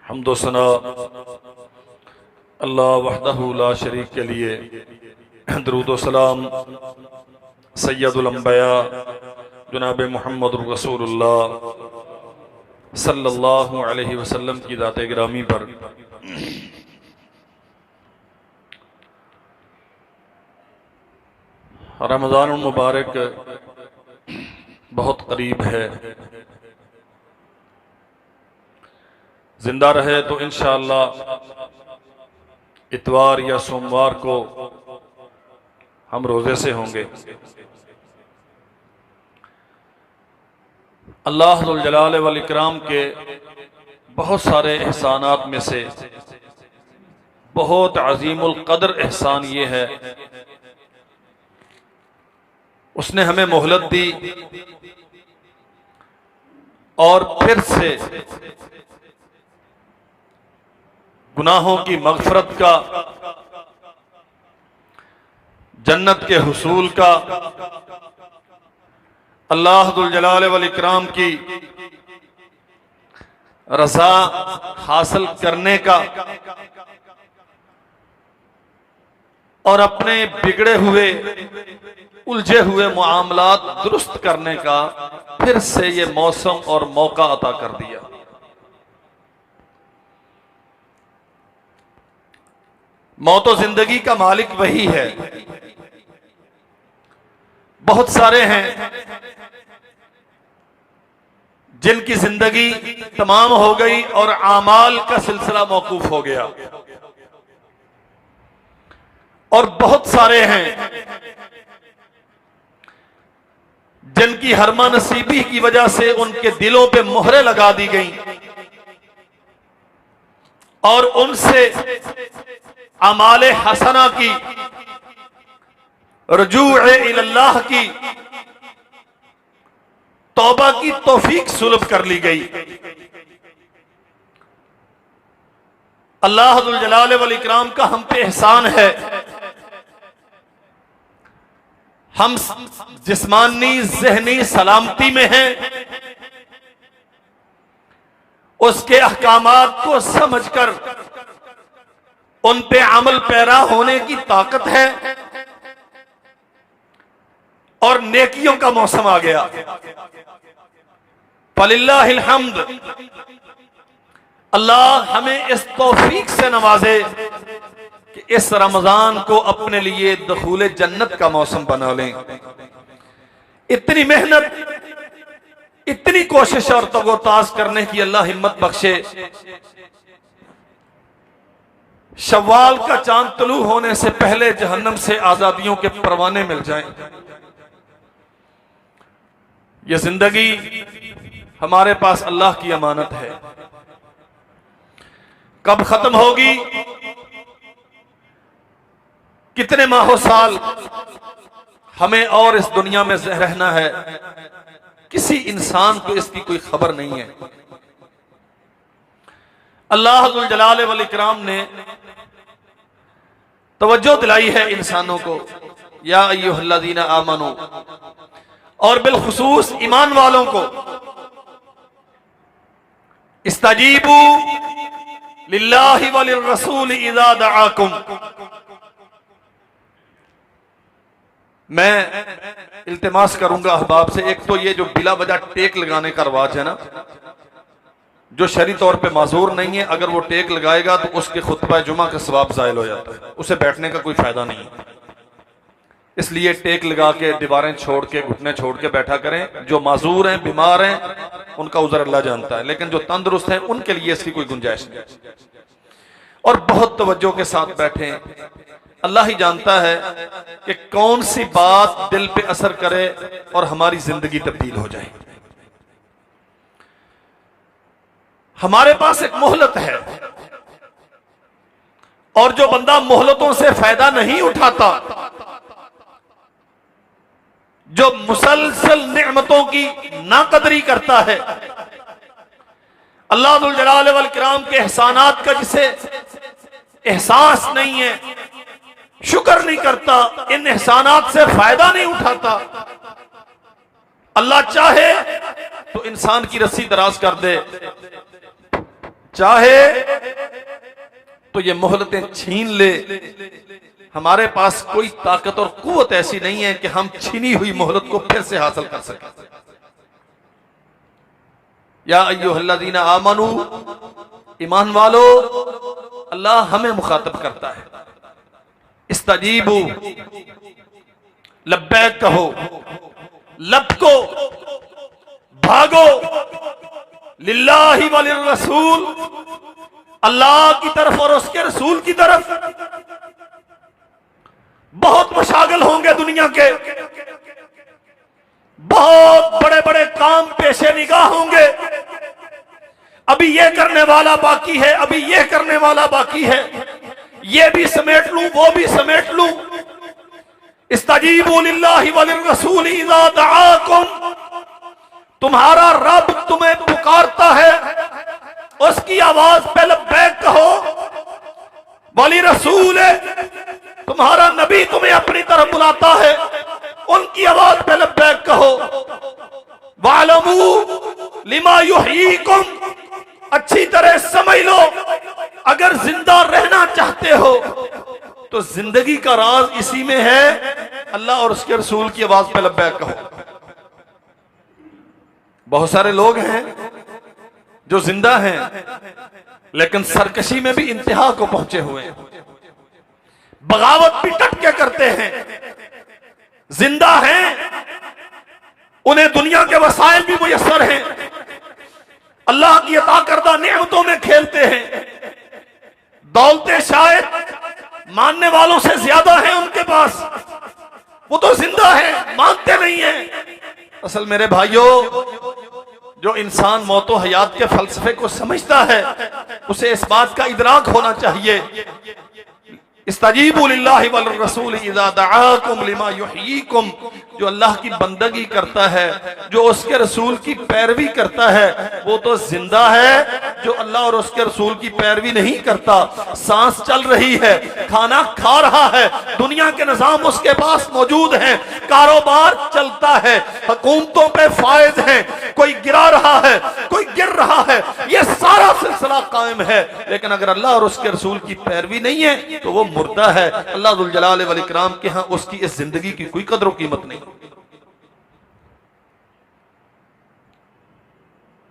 हम्दो सना अल्लाह वहदहू ला शरीक के लिए, दरूद व सलाम सैयदुल अंबिया जनाब मुहम्मद रसूलुल्लाह सल्लल्लाहु अलैहि वसल्लम की ज़ात गिरामी पर। रमज़ान मुबारक बहुत करीब है, जिंदा रहे तो इंशाअल्लाह इतवार या सोमवार को हम रोजे से होंगे। अल्लाह जुल जलाल वल इकराम के बहुत सारे एहसानात में से बहुत अजीमुल कदर एहसान ये है, उसने हमें मोहलत दी और फिर से गुनाहों की मगफरत का, जन्नत के हुसूल का, अल्लाह जुल जलाल वल इकराम की रज़ा हासिल करने का और अपने बिगड़े हुए उलझे हुए मामलात दुरुस्त करने का फिर से ये मौसम और मौका अता कर दिया। मौत और जिंदगी का मालिक वही है। बहुत सारे हैं जिनकी जिंदगी तमाम हो गई और आमाल का सिलसिला मौकूफ हो गया, और बहुत सारे हैं जिनकी हरमा नसीबी की वजह से उनके दिलों पे मोहरें लगा दी गई और उनसे अमाले हसना की, रुजूए इल्लाह की, तौबा की तौफीक सुलभ कर ली गई। अल्लाह जुल जलाल वल इकराम का हम पे एहसान है, हम जिस्मानी ज़हनी सलामती में हैं, उसके अहकामात को समझकर उन पे अमल पैरा होने की ताकत है और नेकियों का मौसम आ गया। फलिल्लाहिल हम्द। अल्लाह हमें इस तौफीक से नवाजे कि इस रमजान को अपने लिए दखूले जन्नत का मौसम बना लें। इतनी मेहनत, इतनी कोशिश और तगोताज करने की अल्लाह हिम्मत बख्शे। शव्वाल का चांद तुलू होने से पहले जहन्नम से आजादियों के परवाने मिल जाएं। यह जिंदगी हमारे पास अल्लाह की अमानत है, कब खत्म होगी, कितने माहों साल हमें और इस दुनिया में रहना है, किसी इंसान को इसकी कोई खबर नहीं है। अल्लाह जुल जलाल वल इकराम ने तवज्जो दिलाई है इंसानों को, या अय्युहल्लज़ीना आमनू, और बिलखुसूस ईमान वालों को, इस्तजीबू लिल्लाहि वलिर्रसूल इज़ा दआकुम। मैं इल्तिमास करूंगा अहबाब से, एक तो ये जो बिला वजह टेक लगाने का रवाज है ना, जो शरी तौर पे माजूर नहीं है, अगर वो टेक लगाएगा तो उसके खुतबा जुमा का सवाब जायल हो जाता है, उसे बैठने का कोई फायदा नहीं है। इसलिए टेक लगा के, दीवारें छोड़ के, घुटने छोड़ के बैठा करें। जो माजूर हैं, बीमार हैं, उनका उज़र अल्लाह जानता है, लेकिन जो तंदुरुस्त हैं उनके लिए इसकी कोई गुंजाइश नहीं। और बहुत तवज्जो के साथ बैठें। अल्लाह ही जानता है कि कौन सी बात दिल पे असर करे और हमारी जिंदगी तब्दील हो जाए। हमारे पास एक मोहलत है, और जो बंदा मोहलतों से फायदा नहीं उठाता, जो मुसलसल नेमतों की नाकदरी करता है, अल्लाह जुल जलाल वल इकराम के एहसानात का जिसे एहसास नहीं है, शुक्र नहीं करता, इन एहसानात से फायदा नहीं उठाता, अल्लाह चाहे तो इंसान की रस्सी दराज कर दे, चाहे तो ये मोहलतें छीन ले, हमारे पास कोई ताकत और कुव्वत ऐसी नहीं है कि हम छीनी हुई मोहलत को फिर से हासिल कर सकें। या अय्युहल्लज़ीना आमनू, ईमान वालो, अल्लाह हमें मुखातब करता है। इस्तजीबू, लब्बैक कहो, लपको, भागो, लिल्लाहि व लिर्रसूल, अल्लाह की तरफ और उसके रसूल की तरफ। बहुत मशागल होंगे दुनिया के, बहुत बड़े बड़े काम पेशे निगाह होंगे। अभी ये करने वाला बाकी है, अभी ये करने वाला बाकी है, ये भी समेट लूं, वो भी समेट लूं। इस्तजीबू लिल्लाहि व लिर्रसूल इज़ा दआकुम, तुम्हारा रब तुम्हें पुकारता है, उसकी आवाज पे लब्बैक कहो। वली रसूल है, तुम्हारा नबी तुम्हें अपनी तरफ बुलाता है, उनकी आवाज पे लब्बैक कहो। वालमू लिमा युहयीकुम, अच्छी तरह समझ लो, अगर जिंदा रहना चाहते हो तो जिंदगी का राज इसी में है, अल्लाह और उसके रसूल की आवाज पे लब्बैक कहो। बहुत सारे लोग हैं जो जिंदा हैं लेकिन सरकशी में भी इंतहा को पहुंचे हुए हैं, बगावत भी टट के करते हैं। जिंदा हैं, उन्हें दुनिया के वसाइल भी मुयस्सर हैं, अल्लाह की अता करदा नेमतों में खेलते हैं। दौलतें शायद मानने वालों से ज्यादा हैं उनके पास, वो तो जिंदा है, मानते नहीं हैं। असल मेरे भाइयों, जो इंसान मौतो हयात के फलसफे को समझता है उसे इस बात का इदराक होना चाहिए। इस्तजीबू लिल्लाहि वल रसूल इज़ा दआकुम लिमा युहयीकुम, जो अल्लाह की बंदगी करता है, जो उसके रसूल की पैरवी करता है, वो तो जिंदा है। जो अल्लाह और उसके रसूल की पैरवी नहीं करता, सांस चल रही है, खाना खा रहा है, दुनिया के निजाम उसके पास मौजूद हैं, कारोबार चलता है, हुकूमतों पे फायद है, कोई गिरा रहा है, कोई गिर रहा है, ये सारा सिलसिला कायम है, लेकिन अगर अल्लाह और उसके रसूल की पैरवी नहीं है तो वो मुर्दा है। अल्लाह जुल जलाल वल इकराम के यहां उसकी इस जिंदगी की कोई कदर और कीमत नहीं।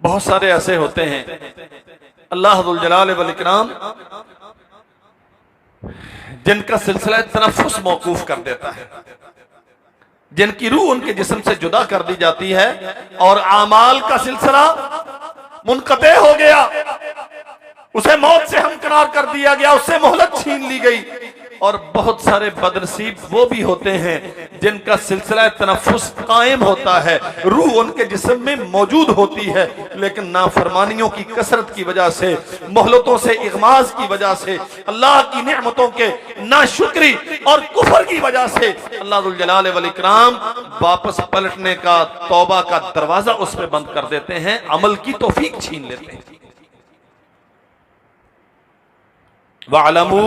बहुत सारे ऐसे होते हैं अल्लाह जुल जलाल वल इकराम जिनका सिलसिला तनफ्फुस मौकूफ कर देता है, जिनकी रूह उनके जिस्म से जुदा कर दी जाती है और आमाल का सिलसिला मुनक़ते हो गया, उसे मौत से हमकरार कर दिया गया, उससे मोहलत छीन ली गई। और बहुत सारे बदनसीब वो भी होते हैं जिनका सिलसिला तनफ्फुस कायम होता है, रूह उनके जिस्म में मौजूद होती है, लेकिन नाफरमानियों की कसरत की वजह से, मोहलतों से, इग़माज़ की वजह से, अल्लाह की नेमतों के नाशुक्री और कुफ्र की वजह से अल्लाह जुल जलाल वल इकराम वापस पलटने का, तौबा का दरवाजा उस पर बंद कर देते हैं, अमल की तौफीक छीन लेते हैं। वअलमू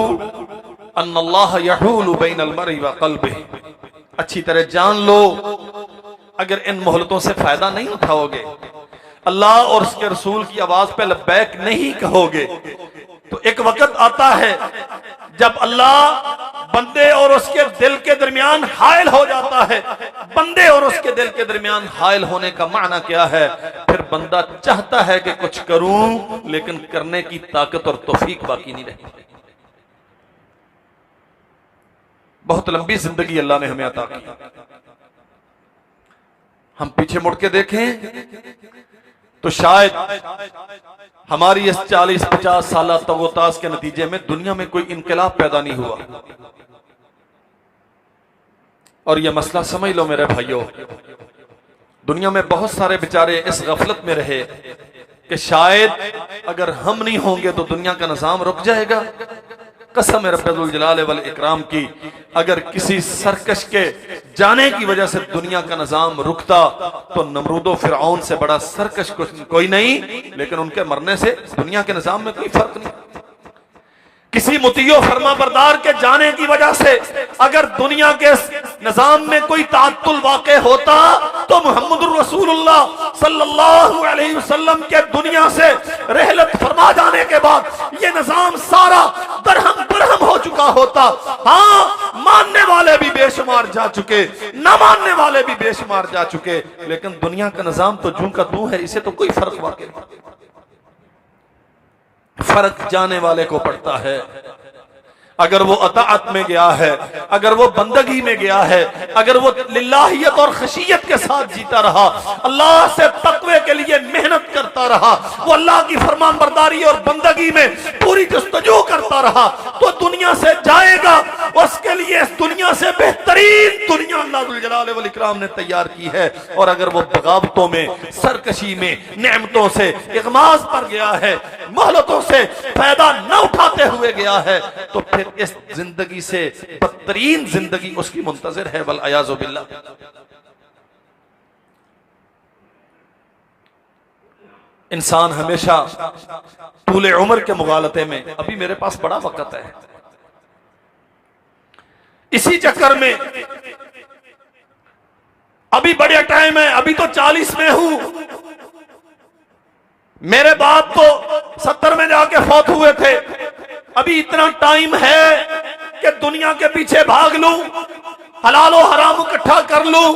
अन्नल्लाह यहूलु बैनल मर्इ व क़ल्बिही, अच्छी तरह जान लो, अगर इन मोहलतों से फायदा नहीं उठाओगे, अल्लाह और उसके रसूल की आवाज पे लब्बैक नहीं कहोगे, तो एक वक्त आता है जब अल्लाह बंदे और उसके दिल के दरमियान हायल हो जाता है। बंदे और उसके दिल के दरमियान हायल होने का माना क्या है? फिर बंदा चाहता है कि कुछ करूं, लेकिन करने की ताकत और तौफीक बाकी नहीं रहती। बहुत लंबी जिंदगी अल्लाह ने हमें अता की। हम पीछे मुड़ के देखें तो शायद हमारी इस 40-50 साल तगोतास के नतीजे में दुनिया में कोई इनकलाब पैदा नहीं हुआ। और यह मसला समझ लो मेरे भाइयों, दुनिया में बहुत सारे बेचारे इस गफलत में रहे कि शायद अगर हम नहीं होंगे तो दुनिया का निजाम रुक जाएगा। कसम रब्बुल जलाल वल इकराम की, अगर किसी सरकश के जाने की वजह से दुनिया का निजाम रुकता तो नमरूद फिरऔन से बड़ा सरकश कोई नहीं, लेकिन उनके मरने से दुनिया के निजाम में कोई फर्क नहीं। किसी मुतियो फरमा बरदार के जाने की वजह से अगर दुनिया के निजाम में कोई ताअत्तुल वाक़े होता तो मुहम्मदुर रसूलुल्लाह सल्लल्लाहु अलैहि वसल्लम के दुनिया से रहलत फरमा जाने के बाद ये निजाम सारा दरहम बरहम हो चुका होता। हाँ, मानने वाले भी बेशुमार जा चुके, ना मानने वाले भी बेशुमार जा चुके, लेकिन दुनिया का निजाम तो जूं का तू है, इसे तो कोई फर्क वाकई नहीं। फर्क जाने वाले को पड़ता है। अगर वो अताअत में गया है, अगर वो बंदगी में गया है, अगर वो लिल्लाहियत और खशियत के साथ जीता रहा, अल्लाह से तकवे के लिए मेहनत करता रहा, वो अल्लाह की फरमानबरदारी और बंदगी में पूरी जस्तजू करता रहा, तो दुनिया से जाएगा। उसके लिए इस दुनिया से बेहतरीन दुनिया अल्लाह जुल जलाल वल इकराम ने तैयार की है। और अगर वो बगावतों में, सरकशी में, नेमतों से इगमाज पर गया है, मोहलतों से फायदा न उठाते हुए गया है, तो फिर इस जिंदगी से बदतरीन जिंदगी उसकी मुंतज़िर है। वल अयाज़ु बिल्लाह। इंसान हमेशा तूले उम्र के मुगालते में, अभी मेरे पास बड़ा वक्त है, इसी चक्कर में अभी बड़े टाइम है, अभी तो 40 में हूं, मेरे बाप तो 70 में जाके फौत हुए थे, अभी इतना टाइम है कि दुनिया के पीछे भाग लूं, हलाल और हराम इकट्ठा कर लूं,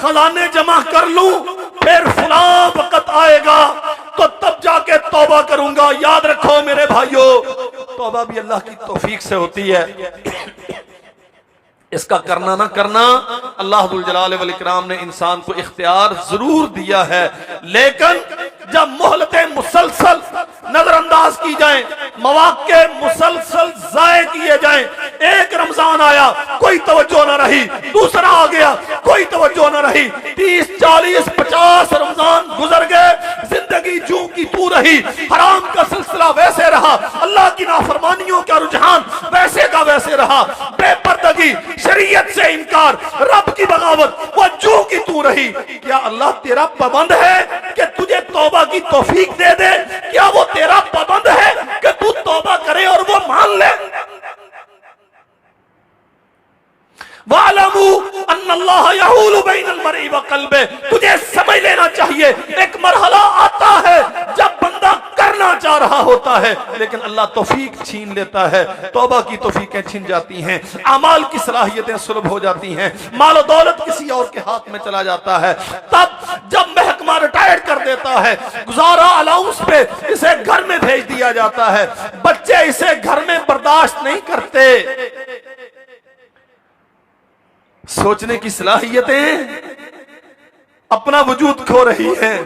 खजाने जमा कर लूं, फिर फुला वक्त आएगा तो तब जाके तौबा करूंगा। याद रखो मेरे भाइयों, तौबा भी अल्लाह की तौफीक से होती है। इसका करना ना करना अल्लाह जुल जलाल वल इकराम ने इंसान को इख्तियार जरूर दिया है, लेकिन जब मोहलतें मुसलसल नजरअंदाज की जाएं, मौके मुसलसल जाए किए जाएं, एक रमजान आया कोई तवज्जो न रही, दूसरा आ गया कोई तवज्जो न रही, 30, 40, 50 रमजान गुजर गए, जिंदगी जूं की तू रही, हराम का सिलसिला वैसे रहा, अल्लाह की नाफरमानियों का रुझान वैसे का वैसे रहा, बेपर्दगी, शरीयत से इनकार, रब की बगावत, वो जूं की तू रही। क्या अल्लाह तेरा पाबंद है कि तुझे तौबा की तौफीक दे दे? क्या वो तेरा पाबंद है कि तू तौबा करे और वो मान ले? वालमू अन्नल्लाह यहूलु बैनल मर्इ व क़ल्बे। तुझे समझ लेना चाहिए, एक मरहला आता है जब बंदा करना चाह रहा होता है, लेकिन अल्लाह तौफीक छीन लेता है, तौबा की तौफीकें छिन जाती हैं, अमाल की सलाहियतें सुलभ हो जाती हैं, माल दौलत किसी और के हाथ में चला जाता है। तब जब महकमा रिटायर्ड कर देता है, गुजारा अलाउंस पे इसे घर में भेज दिया जाता है, बच्चे इसे घर में बर्दाश्त नहीं करते, सोचने की सलाहियतें अपना वजूद खो रही है,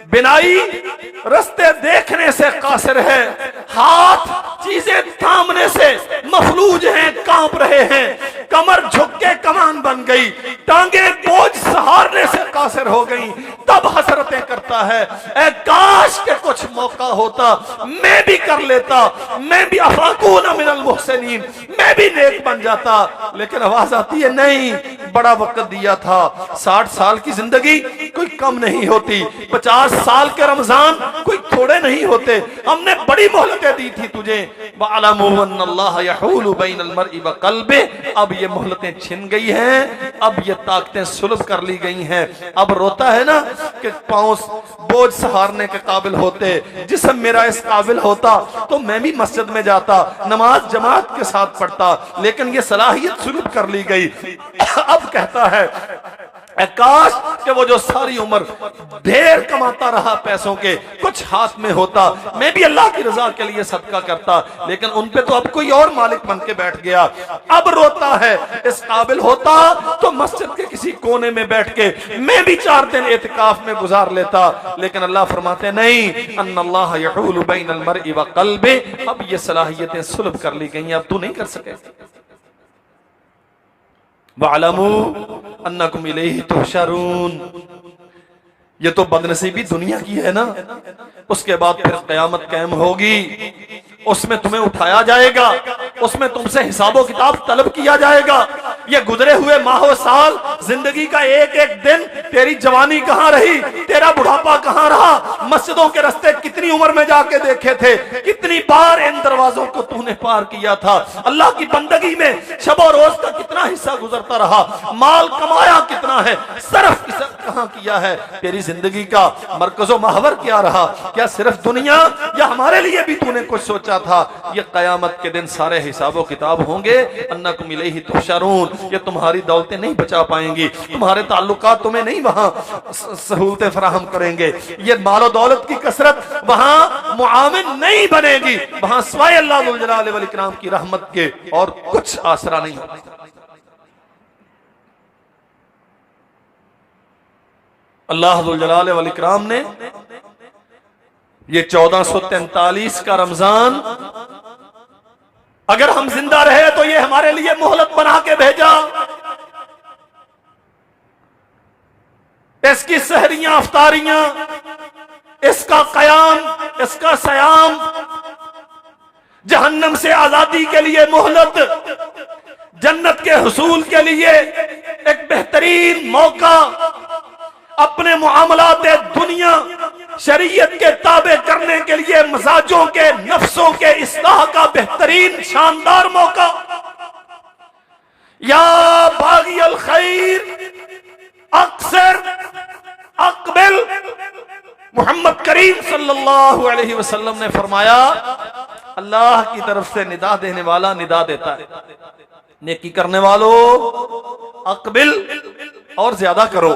बिनाई रास्ते देखने से कासिर है, हाथ चीजें थामने से मफलूज हैं, कांप रहे हैं, कमर झुक के कमान बन गई, टांगे बोझ सहारने से कासिर हो गई, तब हसरतें करता है, ऐ काश के कुछ मौका होता, मैं भी कर लेता, मैं भी अफाकून मिनल मुहसिनीन, मैं भी नेक बन जाता। लेकिन आवाज आती है नहीं, बड़ा वक्त दिया था, 60 साल की जिंदगी कोई कम नहीं होती, 50 साल के रमजान कोई थोड़े नहीं होते, हमने बड़ी मोहलतें दी थी तुझे। वअलमू अन्नल्लाह यहूलु बैनल मर्इ व क़ल्बे। अब ये मोहलतें छिन गई हैं, अब ये ताकतें सुलभ कर ली गई हैं। अब रोता है ना कि पांव बोझ सहारने के काबिल होते, जिस्म मेरा इस काबिल होता तो मैं भी मस्जिद में जाता, नमाज जमात के साथ पढ़ता, लेकिन ये सलाहियत सुलभ कर ली गई। अब कहता है काश कि वो जो सारी उम्र ढेर कमाता रहा पैसों के, कुछ हाथ में होता, मैं भी अल्लाह की रजा के लिए सदका करता, लेकिन उन पे तो अब कोई और मालिक बन के बैठ गया। अब रोता है, इस काबिल होता तो मस्जिद के किसी कोने में बैठ के मैं भी 4 दिन एतिकाफ में गुजार लेता, लेकिन अल्लाह फरमाते नहीं, अन्नल्लाह यहूलु बैनल मर्इ व क़ल्बे। अब ये सलाहियतें सुलभ कर ली गई, अब तू नहीं कर सके। वअलमू अन्नकुम इलैहि तुहशरून। ये तो बदनसीबी दुनिया की है ना, उसके बाद फिर क़यामत कायम होगी, उसमें तुम्हें उठाया जाएगा, उसमें तुमसे हिसाबो किताब तलब किया जाएगा। ये गुजरे हुए माहो साल, जिंदगी का एक एक दिन, तेरी जवानी कहाँ रही, तेरा बुढ़ापा कहाँ रहा, मस्जिदों के रास्ते कितनी उम्र में जाके देखे थे, कितनी बार इन दरवाजों को तूने पार किया था, अल्लाह की बंदगी में शब और रोज का कितना हिस्सा गुजरता रहा, माल कमाया कितना है, सरफ कहाँ किया है, तेरी जिंदगी का मरकजो महवर क्या रहा, क्या सिर्फ दुनिया या हमारे लिए भी तूने कुछ सोचा था। ये कयामत के दिन सारे हिसाबो किताब होंगे, अन्नकुम इलैहि तुहशरून, ये तुम्हारी दौलतें नहीं बचा पाएंगी, तुम्हारे ताल्लुकात तुम्हें नहीं वहां सहूलतें फराहम करेंगे, ये मालो दौलत की कसरत वहां मुआविन नहीं बनेगी, वहां सिवाय अल्लाह जुल जलाल वल इकराम की रहमत के और कुछ आसरा नहीं होगा। अल्लाह जुल जलाल वल इकराम ने ये 1443 का रमजान अगर हम जिंदा रहे तो ये हमारे लिए मोहलत बना के भेजा। इसकी सहरियां अफ्तारियां, इसका कयाम, इसका सयाम, जहन्नम से आजादी के लिए मोहलत, जन्नत के हुसूल के लिए एक बेहतरीन मौका, अपने मुआमलात दुनिया शरीयत के ताबे करने के लिए मजाजों के नफ्सों के इस्लाह का बेहतरीन शानदार मौका। या बागी अल खैर अक्सर अकबिल, मोहम्मद करीम सल्लल्लाहु अलैहि वसल्लम ने फरमाया, अल्लाह की तरफ से निदा देने वाला निदा देता है, नेकी करने वालों अकबिल और ज्यादा करो।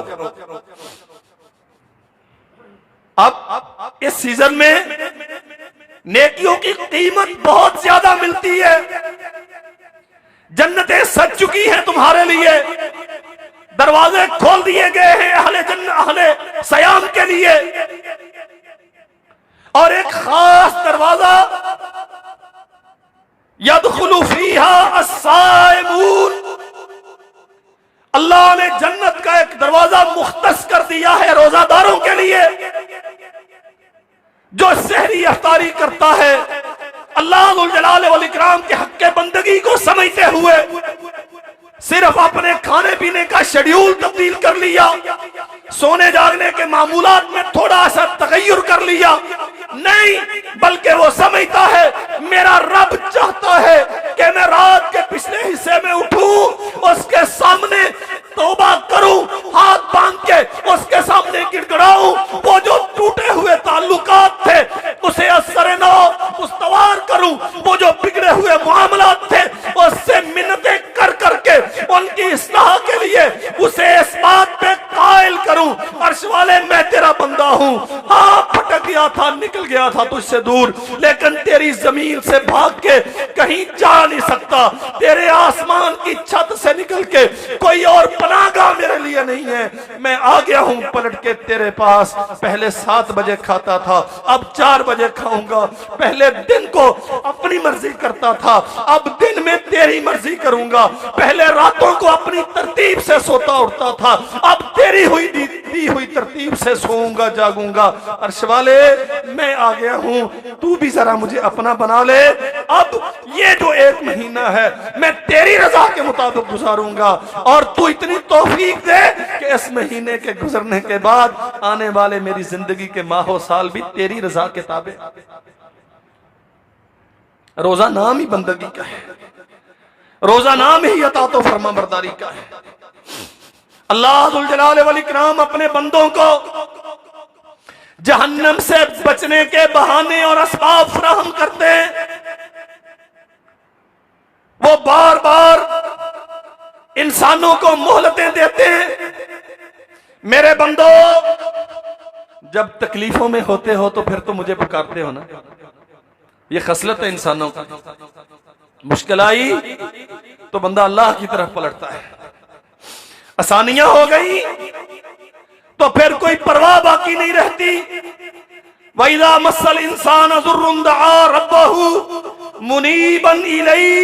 अब इस सीजन में नेकियों की कीमत बहुत ज्यादा मिलती है, जन्नतें सज चुकी हैं तुम्हारे लिए, दरवाजे खोल दिए गए हैं अहले सयाम के लिए, और एक खास दरवाजा यदखुलु फीहा अस्साइमून, अल्लाह ने जन्नत का एक दरवाजा मुख्तस कर दिया है रोजादारों के लिए, जो सहरी अफ्तारी करता है, अल्लाह जुल जलाल वल इकराम के हक के बंदगी को समझते हुए सिर्फ अपने खाने पीने का शेड्यूल तब्दील कर लिया, सोने जागने के मामूलात में थोड़ा सा तगय्युर कर लिया, नहीं, बल्कि वो समझता है मेरा रब चाहता है कि मैं रात के पिछले हिस्से में उठूं, उसके सामने तौबा करूं, हाथ बांध के उसके सामने गिड़गिड़ाऊं, वो जो टूटे हुए ताल्लुकात थे उसे असर नौ उस्तवार करूं, वो जो बिगड़े हुए मामलात थे उससे मिन्नतें कर करके उनकी इस्लाह के लिए उसे इस बात पे कायल करूं, अर्श वाले मैं तेरा बंदा हूं, हाँ भटक गया था, निकल गया था तुझसे दूर, लेकिन तेरी जमीन से भाग के कहीं जा नहीं सकता, तेरे आसमान की छत से निकल के कोई और पनाहगाह मेरे लिए नहीं है, मैं आ गया हूं पलट के तेरे पास, पहले 7 बजे खाता था, अब 4 बजे खाऊंगा, पहले दिन को अपनी मर्जी करता था, अब दिन में तेरी मर्जी करूंगा, पहले रातों को अपनी तरतीब से सोता उठता था, अब तेरी हुई दी हुई तरतीब से सोऊंगा जागूंगा, अर्श वाले मैं आ गया हूं, तू भी जरा मुझे अपना बना ले, अब ये जो 1 महीना है मैं तेरी रजा के मुताबिक गुजारूंगा, और तू इतनी तौफीक दे कि इस महीने के गुजरने के बाद आने वाले मेरी जिंदगी के माहो साल भी तेरी रजा के ताबे। रोजा नाम ही बंदगी का है, रोजा नाम ही अतात व फरमाबरदारी का है। अल्लाह जुल जलाल वल इकराम अपने बंदों को जहन्नम से बचने के बहाने और असबाब फराहम करते हैं, वो बार बार इंसानों को मोहलतें देते हैं। मेरे बंदो, जब तकलीफों में होते हो तो फिर तो मुझे पुकारते हो ना, ये खसलत है इंसानों का, मुश्किल आई तो बंदा अल्लाह की तरफ पलटता है, आसानियां हो गई तो फिर कोई परवाह बाकी नहीं रहती। वैदा मसल इंसान जुर्रुन दआ रब्बहु मुनीबन इलैहि,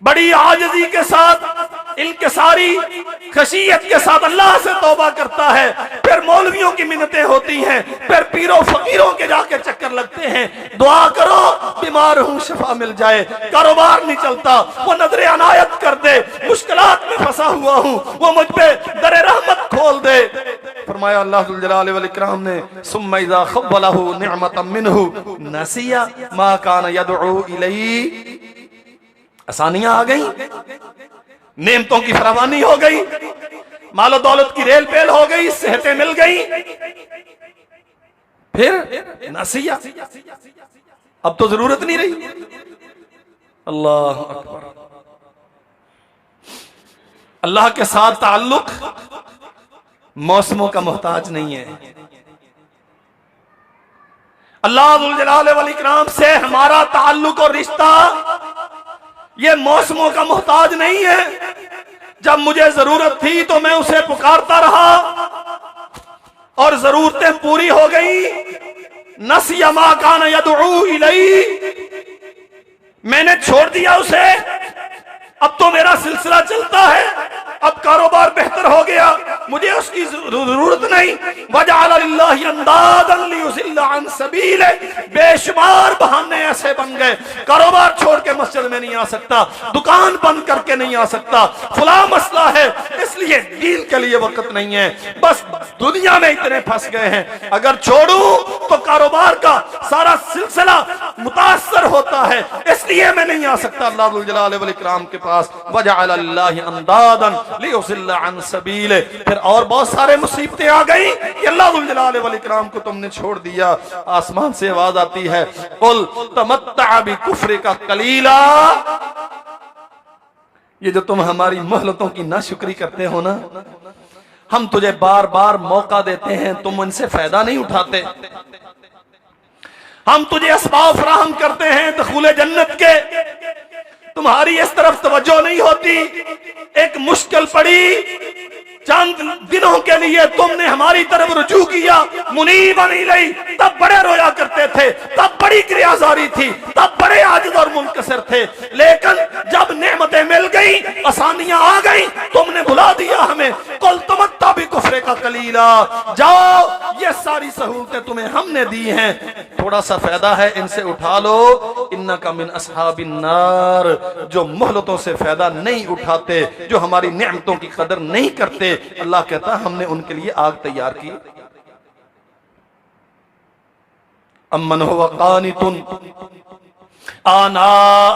बड़ी आजिज़ी के साथ, इनकिसारी खशियत के साथ अल्लाह से तौबा करता है, फिर मौलवियों की मिन्नतें होती हैं, फिर पीरों फकीरों के जाके चक्कर लगते हैं, दुआ करो बीमार हूं, शफा मिल जाए, कारोबार नहीं चलता, वो नजर अनायत कर दे, मुश्किलात में फंसा हुआ हूं, वो मुझ पे दर रहमत खोल दे। फरमाया अल्लाह जुल जलाल वल इकराम ने सुम्मा इज़ा खव्वलहु निअमतम मिन्हु नसिया मा कान यदउ इलैहि। आसानियां आ गई, नेमतों की फरावानी हो गई, मालो दौलत की रेल पेल हो गई, सेहतें मिल गई, फिर नसिया, अब तो जरूरत नहीं रही। अल्लाह अकबर। अल्लाह के साथ ताल्लुक मौसमों का मोहताज नहीं है। अल्लाह जुल जलाल वल इकराम से हमारा ताल्लुक और रिश्ता ये मौसमों का मोहताज नहीं है। जब मुझे जरूरत थी तो मैं उसे पुकारता रहा और जरूरतें पूरी हो गई। नसिया मा कान यदउ इलैहि, मैंने छोड़ दिया उसे, अब तो मेरा सिलसिला चलता है, अब कारोबार बेहतर हो गया, मुझे उसकी जरूरत नहीं। वजअल लिल्लाहि अंदादन लियुज़िल्ला अन सबीले, बेशुमार बहाने ऐसे बन गए, कारोबार छोड़ के मस्जिद में नहीं आ सकता, दुकान बंद करके नहीं आ सकता, फुला मसला है इसलिए दीन के लिए वक्त नहीं है, बस दुनिया में इतने फंस गए हैं, अगर छोड़ूं तो कारोबार का सारा सिलसिला मुतासर होता है, इसलिए मैं नहीं आ सकता अल्लाह जुल जलाल वल इकराम के पास। वजअल लिल्लाहि अंदादन लियुज़िल्ला अन सबीले, फिर और बहुत सारे मुसीबतें आ गई कि अल्लाह जुल जलाल वल इकराम को तुमने छोड़ दिया। आसमान से आवाज आती है, कुल तमत्ता बिकुफ्रिका कलीला, ये जो तुम हमारी मोहलतों की नाशुक्री करते हो ना, हम तुझे बार बार मौका देते हैं, तुम उनसे फायदा नहीं उठाते, हम तुझे असबाब फराहम करते हैं दुखूले जन्नत के, तुम्हारी इस तरफ तवज्जो नहीं होती। एक मुश्किल पड़ी, चंद दिनों के लिए तुमने हमारी तरफ रुजू किया, मुनीबन इलैहि, तब बड़े रोया करते थे, तब बड़ी क्रियाजारी थी, तब बड़े आजिज और मुनकसर थे, लेकिन जब नेमतें मिल गई, आसानियां आ गई, तुमने भुला दिया हमें। कुल तमत्ता बिकुफ्रिका कलीला, जाओ ये सारी सहूलतें तुम्हें हमने दी हैं, थोड़ा सा फायदा है इनसे उठा लो। इन्नका मिन अस्हाबिन नार, जो मोहलतों से फायदा नहीं उठाते, जो हमारी नेमतों की कदर नहीं करते, अल्लाह कहता हमने उनके लिए आग तैयार की। अम्मन हुवा कानितुन आना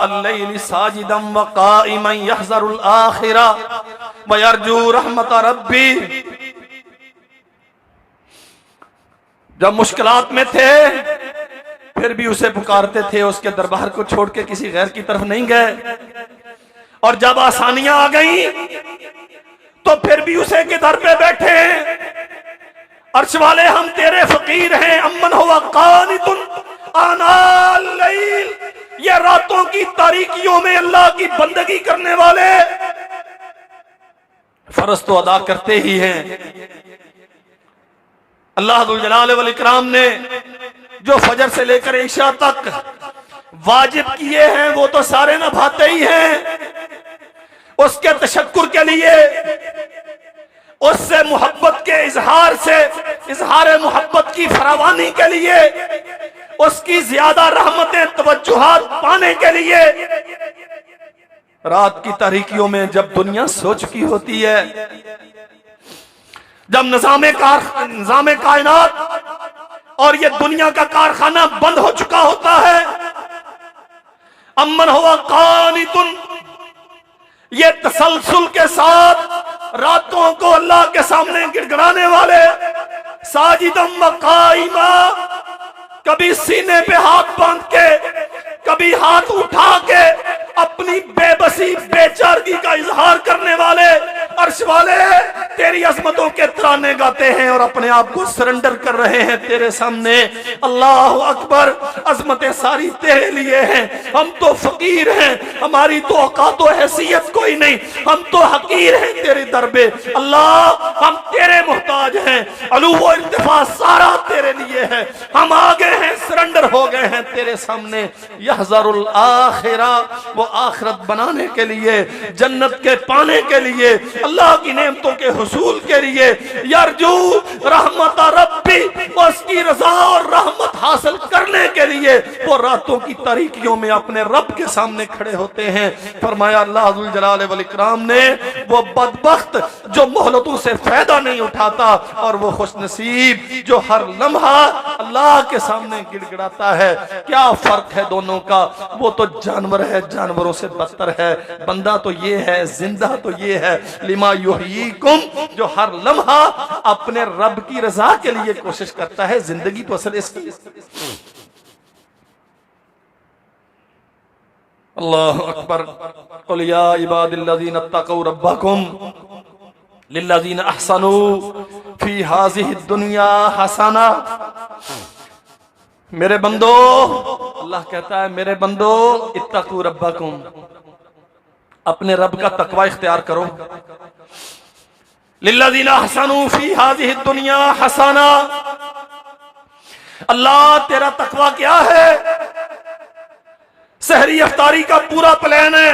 अल-लैलि साजिदन व काइमन यहज़रुल आखिरा व यरजू रहमत रब्बी। जब मुश्किलात में थे फिर भी उसे पुकारते थे, उसके दरबार को छोड़ के किसी गैर की तरफ नहीं गए, और जब आसानियां आ गई तो फिर भी उसे के दर पे बैठे। अर्श वाले हम तेरे फकीर हैं। अम्मन हुवा कानितुन आनाल लैल, ये रातों की तारीकियों में अल्लाह की बंदगी करने वाले फर्ज तो अदा करते ही हैं। अल्लाह जुल जलाल वल इकराम ने जो फजर से लेकर इशा तक वाजिब किए हैं वो तो सारे निभाते ही हैं। उसके तशक्कुर के लिए, उससे मोहब्बत के इजहार से, इजहार मोहब्बत की फरावानी के लिए, उसकी ज्यादा रहमतें तवज्जुहात पाने के लिए, रात की तारीकियों में जब दुनिया सो चुकी होती है, जब निजामे कायनात और ये दुनिया का कारखाना बंद हो चुका होता है, अम्मन हुवा कानितुन, ये तसलसल के साथ रातों को अल्लाह के सामने गिड़गिड़ाने वाले, साजिदम व काइमा, कभी सीने पे हाथ बांध के, कभी हाथ उठा के अपनी बेबसी बेचारगी का इजहार करने वाले, अर्श वाले तेरी अजमतों के तराने गाते हैं और अपने आप को सरेंडर कर रहे हैं तेरे सामने। अल्लाह अकबर, अजमतें सारी तेरे लिए हैं, हम तो फकीर हैं, हमारी तो औकात व हैसियत कोई नहीं, हम तो हकीर हैं तेरे दर पे। अल्लाह हम तेरे मोहताज हैं, अलू वो इर्तिफा सारा तेरे लिए है। हम आ गए हैं, सरेंडर हो गए हैं तेरे सामने। यहज़रुल आखिरा, वो आखिरत बनाने के लिए, जन्नत के पाने के लिए, अल्लाह की नेमतों के हुसूल के लिए, यरजू रहमत रब्बी, उसकी रजा और रहमत हासिल करने के लिए वो रातों की तारीकियों में अपने रब के सामने खड़े होते हैं। फरमाया अल्लाह जुल जलाल वल इकराम ने, वो बदबख्त जो मोहलतों से फायदा नहीं उठाता और वो खुशनसीब जो हर लम्हा अल्लाह के सामने गिड़गिड़ाता है। क्या फर्क है दोनों का? वो तो जानवर है, जानवरों से बदतर है। बंदा तो ये है, जिंदा तो ये है, लिमा युहयीकुम, जो हर लम्हा अपने रब की रजा के लिए कोशिश करता है। जिंदगी तो असल इसकी। अल्लाह अकबर। कुल या इबादिल्लज़ीना तक़ौ रब्बकुम लिल्लज़ीना अहसनू फी हाज़िहि दुनिया हसना। मेरे बंदो, अल्लाह कहता है मेरे बंदो, इत्तक़ू रब्बकुम, अपने रब का तकवा इख्तियार करो। लिल्लज़ीना अहसनू फी हाज़िहि दुनिया हसना। अल्लाह तेरा तकवा क्या है? सहरी अफ्तारी का पूरा प्लान है।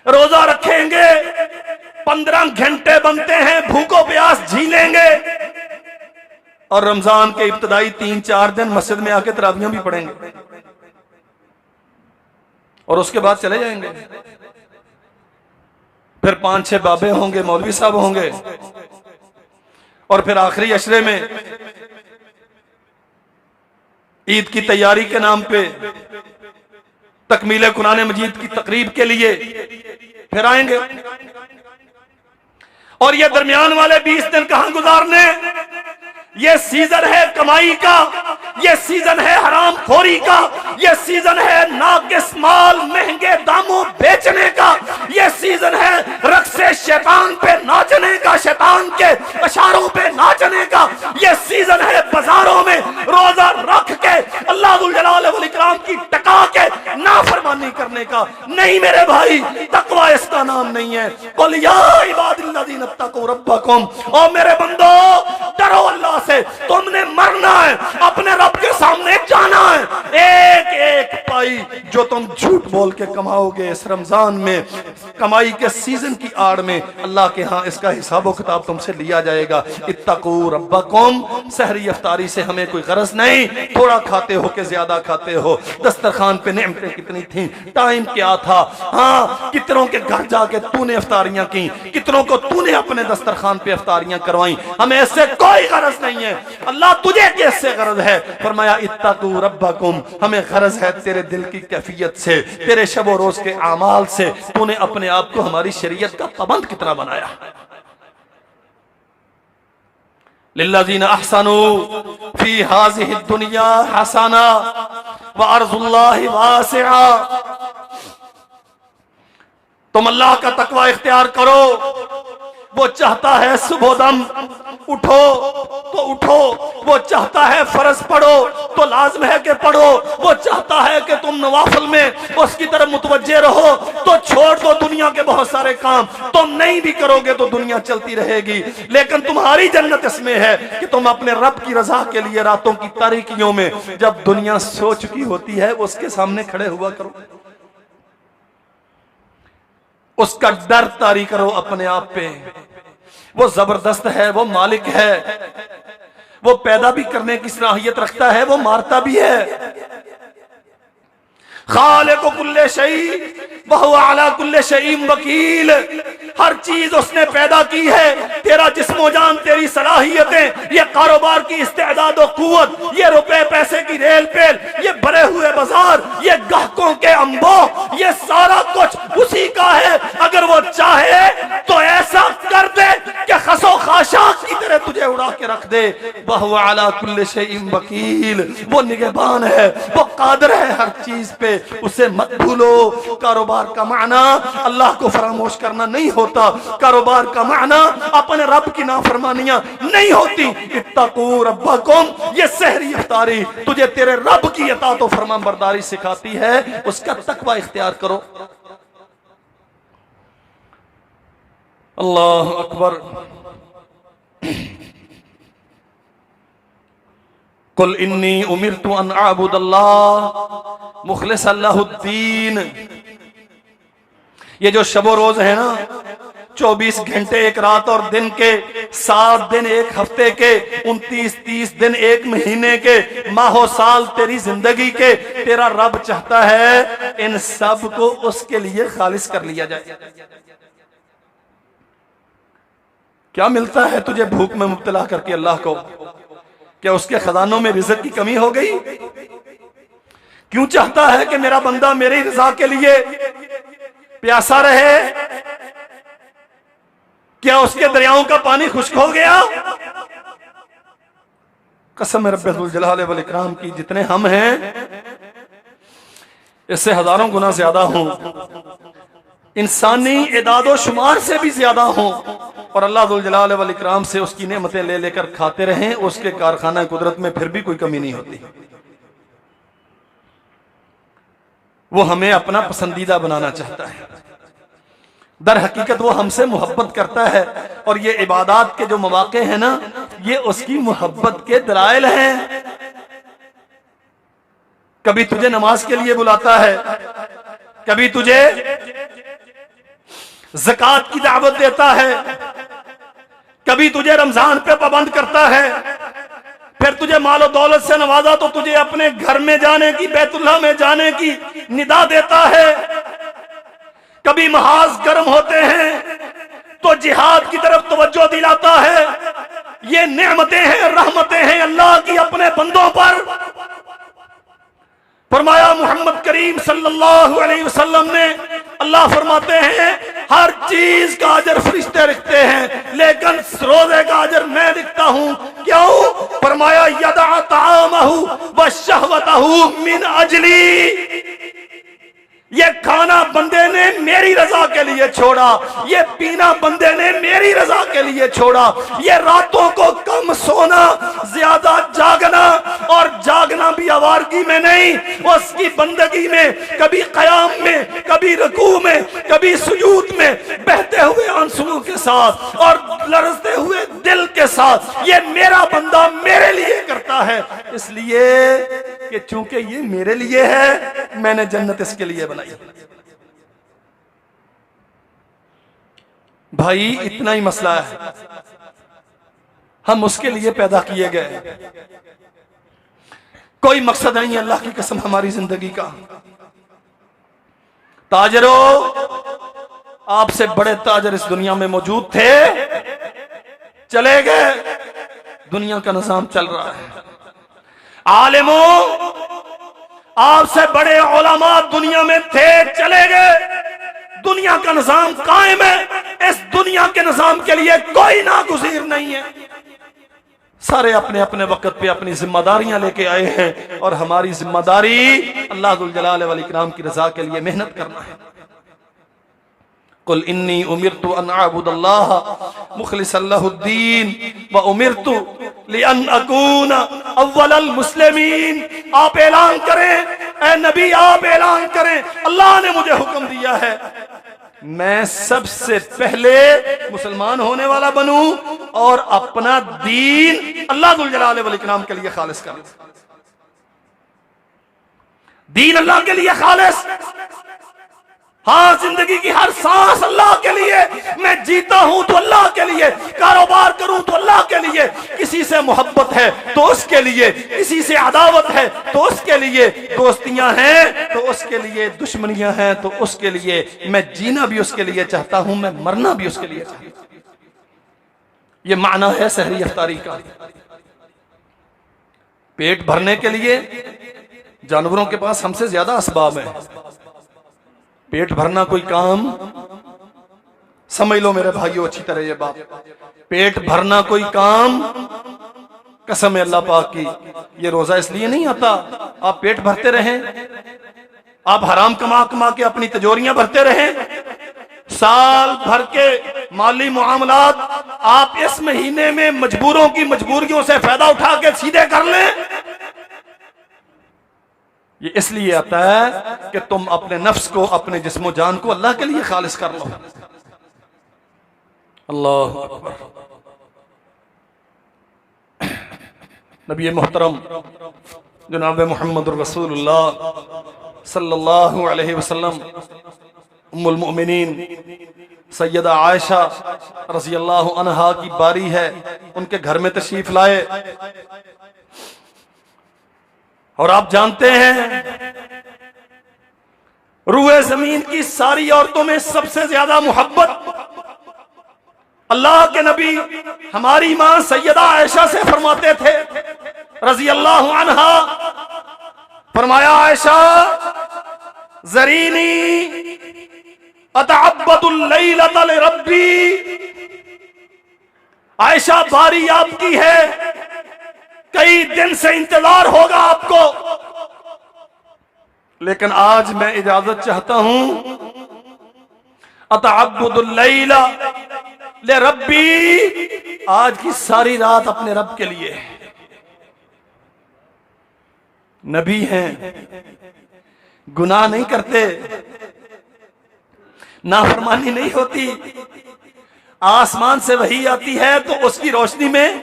रोजा रखेंगे, 15 घंटे बनते हैं, भूखों प्यास झीलेंगे और रमजान के इब्तदाई 3-4 दिन मस्जिद में आके तरावियां भी पढ़ेंगे और उसके बाद चले जाएंगे। फिर 5-6 बाबे होंगे, मौलवी साहब होंगे और फिर आखिरी अशरे में ईद की तैयारी के नाम पे तकमील कुरान मजीद की तकरीब के लिए फिर आएंगे। और ये दरमियान वाले 20 दिन कहां गुजारने? ये सीजन है कमाई का, ये सीजन है हराम खोरी का, ये सीजन है नाकिस माल महंगे दामों बेचने का, ये सीजन है रक्से शैतान पे नाचने का, शैतान के इशारों पे नाचने का, ये सीजन है बाजारों में रोजा रख के अल्लाह जुल जलाल वल इकराम की टका के नाफरमानी करने का। नहीं मेरे भाई, तकवा इसका नाम नहीं है। कुल या इबादिल्लज़ीना तक़ौ रब्बकुम, ओ मेरे बंदो डरो अल्लाह से, तुमने मरना है, अपने रब के सामने जाना है। एक एक पाई जो तुम झूठ बोल के कमाओगे इस रमजान में, कमाई के सीजन की आड़ में, अल्लाह के यहाँ इसका हिसाब किताब तुमसे लिया जाएगा। इत्तक़ू रब्बकुम, सहरी अफ्तारी से हमें कोई गरज नहीं, थोड़ा खाते हो के ज्यादा खाते हो, दस्तरखान पे नेमतें कितनी थी, टाइम क्या था, हाँ कितनों के घर जाके तूने अफ्तारियां की, कितनों को तूने अपने दस्तरखान पे अफ्तारियां करवाई। हमें इससे कोई गरज नहीं है। अल्लाह तुझे कैसे गरज है? फरमाया इत्तक़ू रब्बकुम, हमें गरज है तेरे दिल की कैफियत से, तेरे शब रोज के आमाल से, तूने अपने आप को हमारी शरीयत का पाबंद कितना बनाया। लिल्लज़ीना अहसनू फी हाज़िहि दुनिया हसना व अर्ज़ुल्लाहि वासिआ। तुम अल्लाह का तकवा इख्तियार करो। वो चाहता है सुबोदम उठो तो उठो, वो चाहता है फर्ज पढ़ो तो लाजम है कि पढ़ो, वो चाहता है कि तुम नवाफिल में उसकी तरफ मुतवज्जे रहो तो छोड़ दो दुनिया के बहुत सारे काम। तुम नहीं भी करोगे तो दुनिया चलती रहेगी, लेकिन तुम्हारी जन्नत इसमें है कि तुम अपने रब की रजा के लिए रातों की तारीकियों में, जब दुनिया सो चुकी होती है, उसके सामने खड़े हुआ करो, उसका डर तारी करो अपने आप पे। वो जबरदस्त है, वो मालिक है, वो पैदा भी करने की सलाहियत रखता है, वो मारता भी है। खालिक़ु कुल्ले शै व हुवा अला कुल्ले शैइन वकील। हर चीज उसने पैदा की है। तेरा जिस्मो जान, तेरी सलाहियतें, ये कारोबार की इस्तेदाद और कुव्वत, ये रुपए पैसे की रेल पेल, ये भरे हुए बाजार, ये ग्राहकों के अंबो, ये सारा कुछ उसी का है। अगर वो चाहे तो ऐसा कर दे कि खसो खाशाक की तरह तुझे उड़ा के रख दे। वह हुवा अला कुल्ले शैइन वकील। वो निगहबान है, वो कादिर है हर चीज पे, उसे मत भूलो। कारोबार का माना अल्लाह को फरामोश करना नहीं होता, कारोबार का माना अपने रब की नाफरमानियां नहीं होती। इत्तक़ू रब्बकुम, ये सहरी इफ्तारी तुझे तेरे रब की अताअत और फरमाबरदारी सिखाती है, उसका तकवा इख्तियार करो। अल्लाह अकबर। कुल इन्नी उमिरतु अन अअबुदल्लाह मुखलिसन लहुद्दीन। ये जो शबो रोज है ना, 24 घंटे एक रात और दिन के, 7 दिन एक हफ्ते के, 29-30 दिन एक महीने के, माहो साल तेरी जिंदगी के, तेरा रब चाहता है इन सब को उसके लिए खालिस कर लिया जाए। क्या मिलता है तुझे भूख में मुब्तला करके अल्लाह को? क्या उसके खजानों में रिज़्क़ की कमी हो गई? क्यों चाहता है कि मेरा बंदा मेरी रजा के लिए प्यासा रहे? क्या उसके दरियाओं का पानी खुश्क हो गया? कसम रब्बुल जलाल वल इकराम की, जितने हम हैं इससे हजारों गुना ज्यादा हों, इंसानी इदादो शुमार से भी ज्यादा हों, और अल्लाह जुल जलाल वल इकराम से उसकी नेमतें ले लेकर खाते रहें। उसके कारखाना कुदरत में फिर भी कोई कमी नहीं होती। वो हमें अपना पसंदीदा बनाना चाहता है। दर हकीकत वो हमसे मोहब्बत करता है, और ये इबादत के जो मौके हैं ना, ये उसकी मोहब्बत के दलाइल हैं। कभी तुझे नमाज के लिए बुलाता है, कभी तुझे ज़कात की दावत देता है, कभी तुझे रमजान पे पाबंद करता है, फिर तुझे मालो दौलत से नवाजा तो तुझे अपने घर में जाने की, बैतुल्लाह में जाने की निदा देता है। कभी महाज गर्म होते हैं तो जिहाद की तरफ तवज्जो दिलाता है। ये नेमतें हैं, रहमतें हैं अल्लाह की अपने बंदों पर। फरमाया मोहम्मद करीम सल्लल्लाहु अलैहि वसल्लम ने, अल्लाह फरमाते हैं हर चीज का अजर फरिश्ते रखते हैं, लेकिन रोजे का अजर मैं लिखता हूं। क्यों? फरमाया यदा तामहु व शहवतहु मिन अजली। ये खाना बंदे ने मेरी रजा के लिए छोड़ा, ये पीना बंदे ने मेरी रजा के लिए छोड़ा, ये रातों को कम सोना, ज्यादा जागना, और जागना भी आवारगी में नहीं, उसकी बंदगी में, कभी कयाम में, कभी रुकू में, कभी सुजूद में, बहते हुए आंसुओं के साथ और लरजते हुए दिल के साथ, ये मेरा बंदा मेरे लिए करता है। इसलिए कि चूंकि ये मेरे लिए है, मैंने जन्नत इसके लिए बनाई। भाई इतना ही मसला है, हम उसके लिए पैदा किए गए, कोई मकसद नहीं है अल्लाह की कसम हमारी जिंदगी का। ताजरों, आपसे बड़े ताजर इस दुनिया में मौजूद थे, चले गए, दुनिया का निजाम चल रहा है। आलिमों, आपसे बड़े उलमा दुनिया में थे, चले गए, दुनिया का निजाम कायम है। इस दुनिया के निजाम के लिए कोई नागुज़ीर नहीं है। सारे अपने अपने वक्त पे अपनी जिम्मेदारियां लेके आए हैं, और हमारी जिम्मेदारी अल्लाह जुल जलाल वल इकराम की रजा के लिए मेहनत करना है। कुल इन्नी उमिरतु अन अअबुदल्लाह मुखलिसन लहुद्दीन व उमिरतु लिअन अकूना अव्वलल मुस्लिमीन। आप ऐलान करें, ए नबी आप ऐलान करें, अल्लाह ने मुझे हुक्म दिया है मैं सबसे पहले मुसलमान होने वाला बनूं और अपना दीन अल्लाह जुल जलाल वल इकराम के लिए खालिस करूं। दीन अल्लाह के लिए खालिस। हाँ, जिंदगी की हर सांस अल्लाह के लिए, मैं जीता हूं तो अल्लाह के लिए, कारोबार करूं तो अल्लाह के लिए, किसी से मोहब्बत है तो उसके लिए, किसी से अदावत है तो उसके लिए, दोस्तियां हैं तो उसके लिए, दुश्मनियां हैं तो उसके लिए, मैं जीना भी उसके लिए चाहता हूं, मैं मरना भी उसके लिए चाहता हूं। ये माना है सहरी अफ्तारी का। पेट भरने के लिए जानवरों के पास हमसे ज्यादा असबाब है। पेट भरना कोई काम, समझ लो मेरे भाइयों अच्छी तरह ये बात, पेट भरना कोई काम, कसम है अल्लाह पाक की, ये रोजा इसलिए नहीं आता आप पेट भरते रहें, आप हराम कमा कमा के अपनी तिजोरियां भरते रहें, साल भर के माली मुआमलात आप इस महीने में मजबूरों की मजबूरियों से फायदा उठा के सीधे कर लें। ये इसलिए आता है कि तुम अपने नफ्स को, अपने जिस्मो जान को अल्लाह के लिए खालिस कर लो। अल्लाह अकबर। नबी मोहतरम जनाब मोहम्मद रसूलुल्लाह सल्लल्लाहु अलैहि वसल्लम उम्मुल मोमिनीन सैयदा आयशा रज़ी अल्लाहु अन्हा की बारी है, उनके घर में तशरीफ लाए। और आप जानते हैं रूए जमीन की सारी औरतों में सबसे ज्यादा मोहब्बत अल्लाह के नबी हमारी मां सैयदा आयशा से फरमाते थे रज़ी अल्लाहु अन्हा। फरमाया, आयशा ज़रीनी अतअब्बदुल लैलता लिरब्बी, आयशा बारी आपकी है, कई दिन से इंतजार होगा आपको, लेकिन आज मैं इजाजत चाहता हूं। अतअब्बदुल लैला लिरब्बी, आज की सारी रात अपने रब के लिए। नबी हैं, गुनाह नहीं करते, नाफरमानी नहीं होती, आसमान से वही आती है तो उसकी रोशनी में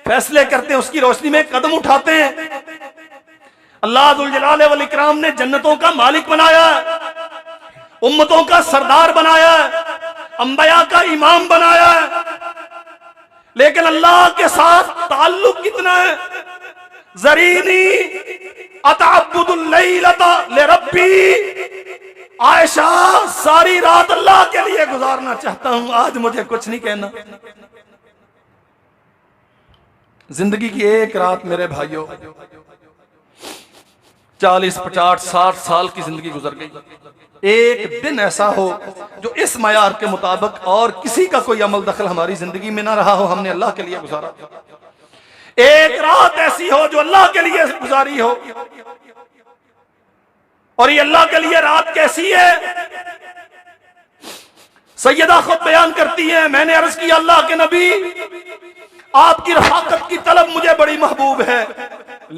फैसले करते हैं, उसकी रोशनी में कदम उठाते हैं। अल्लाह दुल जलाल वल इकराम ने जन्नतों का मालिक बनाया, उम्मतों का सरदार बनाया, अंबिया का इमाम बनाया, लेकिन अल्लाह के साथ ताल्लुक कितना है। ज़रीनी अतअब्बुदुल लैलता लिरब्बी, आयशा सारी रात अल्लाह के लिए गुजारना चाहता हूं, आज मुझे कुछ नहीं कहना। जिंदगी की एक रात मेरे भाइयों 40, 50, 60 साल की जिंदगी गुजर गई। एक दिन ऐसा हो जो इस मयार के मुताबिक और किसी का कोई अमल दखल हमारी जिंदगी में ना रहा हो, हमने अल्लाह के लिए गुजारा। एक रात ऐसी हो जो अल्लाह के लिए गुजारी हो। और ये अल्लाह के लिए रात कैसी है, सैयदा खुद बयान करती है, मैंने अर्ज किया अल्लाह के नबी आपकी रफाकत की तलब मुझे बड़ी महबूब है,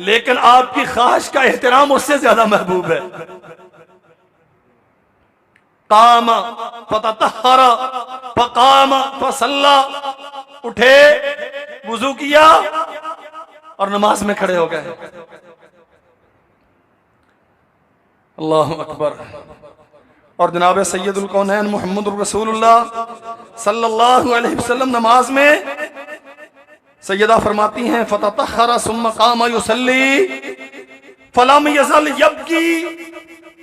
लेकिन आपकी ख्वाहिश का एहतराम उससे ज्यादा महबूब है। काम फततहरा फकाम फसल्ला, उठे, वुजू किया और नमाज में खड़े हो गए। अल्लाह अकबर। और जनाब सैयदुल कौनैन मुहम्मद रसूलुल्लाह सल्लल्लाहु अलैहि वसल्लम नमाज में सैयदा फरमाती हैं, फततहरा सुम्मा कामा युसल्ली फलम यज़ल यबकी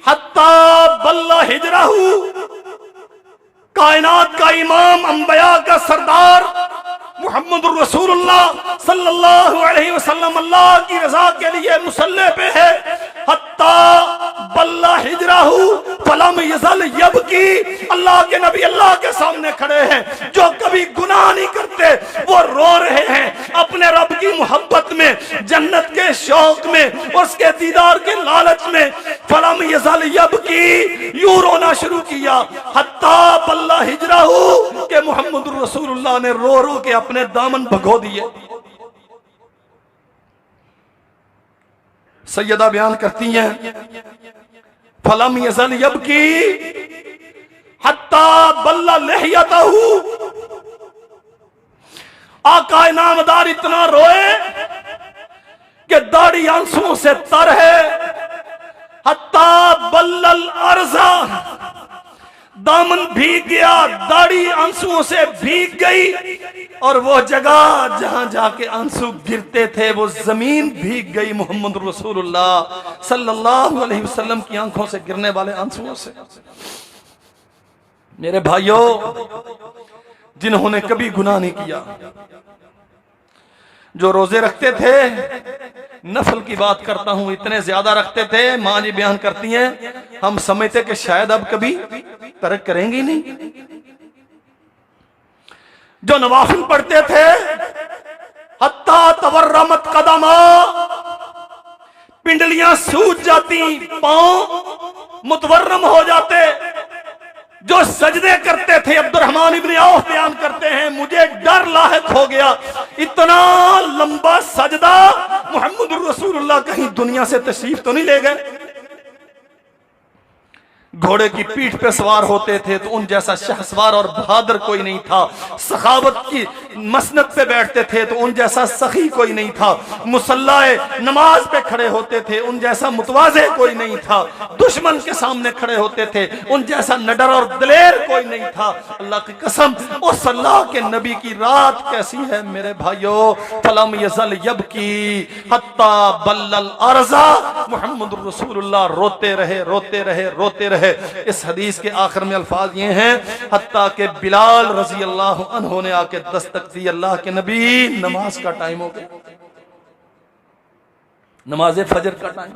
हत्ता बल्ला हिजरहू। कायनात का इमाम, अंबिया का सरदार मुहम्मद रसूलुल्लाह सल्लल्लाहु अलैहि वसल्लम अल्लाह की रजा के लिए मुसल्ले पे है, हत्ता बल्ला हिजरहू फलम यज़ल यबकी। अल्लाह के नबी अल्लाह के सामने खड़े हैं, जो कभी गुनाह नहीं करते, वो रो रहे हैं अपने रब की मोहब्बत में, जन्नत के शौक में, उसके दीदार के लालच में। फलम यज़ल यबकी, यूं रोना शुरू किया, हत्ता बल्ला हिजरहू, के मुहम्मद रसूलुल्लाह ने रो रो के अपने दामन भगो दिए। सैयदा बयान करती हैं, फलम यज़ल यबकी हत्ता बल्ला लहियतहू। आका नामदार इतना रोए कि दाढ़ी आंसुओं से तर है। हत्ता बल्लल अर्ज़ा, दामन भीग गया, दाढ़ी आंसुओं से भीग गई, और वो जगह जहां जाके आंसू गिरते थे वो जमीन भीग गई मोहम्मद रसूलुल्लाह सल्लल्लाहु अलैहि वसल्लम की आंखों से गिरने वाले आंसुओं से। मेरे भाइयों, जिन्होंने कभी गुनाह नहीं किया, जो रोजे रखते थे, नफल की बात करता हूं, इतने ज्यादा रखते थे, मां जी बयान करती हैं, हम समझते कि शायद अब कभी तर्क करेंगे नहीं। जो नवाफिल पढ़ते थे, हत्ता तवर्रमत कदमा, पिंडलियां सूज जाती, पांव मुतवर्रम हो जाते। जो सजदे करते थे, अब्दुर्रहमान इब्न औफ बयान करते हैं, मुझे डर लाहिक हो गया, इतना लंबा सजदा, मुहम्मद रसूलुल्लाह कहीं दुनिया से तशरीफ तो नहीं ले गए। घोड़े की पीठ पे सवार होते थे तो उन जैसा शाहसवार और बहादुर कोई नहीं था। सखावत की मसनद पे बैठते थे तो उन जैसा सखी कोई नहीं था। मुसल्लाए नमाज पे खड़े होते थे उन जैसा मुतवाज़े कोई नहीं था। दुश्मन के सामने खड़े होते थे उन जैसा निडर और दिलेर कोई नहीं था। अल्लाह की कसम, उस अल्लाह के नबी की रात कैसी है मेरे भाइयों। फलम यज़ल यबकी हत्ता बल्लल अर्ज़ा, मुहम्मदुर रसूलुल्लाह रोते रहे रोते रहे रोते रहे। इस हदीस के आखिर में अल्फाज ये हैं, हत्ता के बिलाल रजी अल्लाह अन्हु ने आके दस्तक दी, अल्लाह के नबी नमाज का टाइम हो गया, नमाज फजर का टाइम।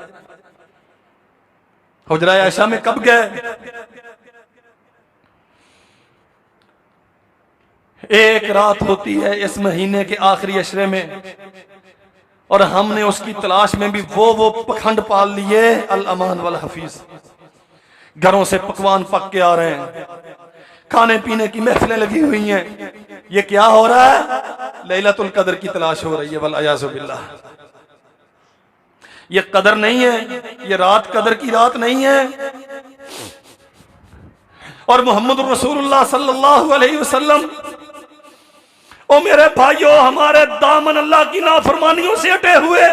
हुजरा आयशा में कब गए? एक रात होती है इस महीने के आखिरी अशरे में और हमने उसकी तलाश में भी वो पखंड पाल लिए, अल अमान वल हफीज। घरों से पकवान पक के आ रहे हैं, खाने पीने की महफिलें लगी हुई हैं। ये क्या हो रहा है? लैलतुल कदर की तलाश हो रही है। वल अयाज़ु बिल्लाह। ये कदर नहीं है, ये रात कदर की रात नहीं है। और मोहम्मद रसूलुल्लाह सल्लल्लाहु अलैहि वसल्लम, ओ मेरे भाइयों, हमारे दामन अल्लाह की नाफरमानियों से अटे हुए।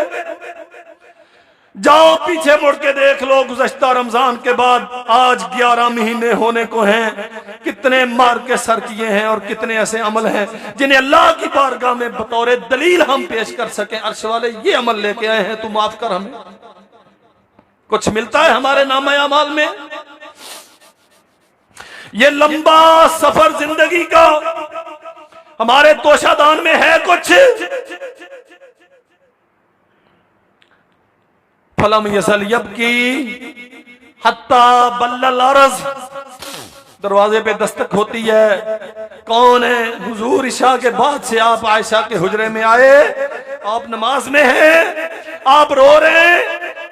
जाओ पीछे मुड़ के देख लो, गुज़श्ता रमजान के बाद आज 11 महीने होने को हैं। कितने मार के सर किए हैं और कितने ऐसे अमल हैं जिन्हें अल्लाह की बारगाह में बतौर दलील हम पेश कर सकें। अर्श वाले ये अमल लेके आए हैं, तू माफ कर हमें। कुछ मिलता है हमारे नामे अमाल में? ये लंबा सफर जिंदगी का हमारे तोशादान में है कुछ? फलम यज़ल यबकी हत्ता बल्लल अर्ज़, दरवाजे पे दस्तक होती है। कौन है? हुजूर इशा के बाद से आप आयशा के हुजरे में आए, आप नमाज में हैं, आप रो रहे हैं,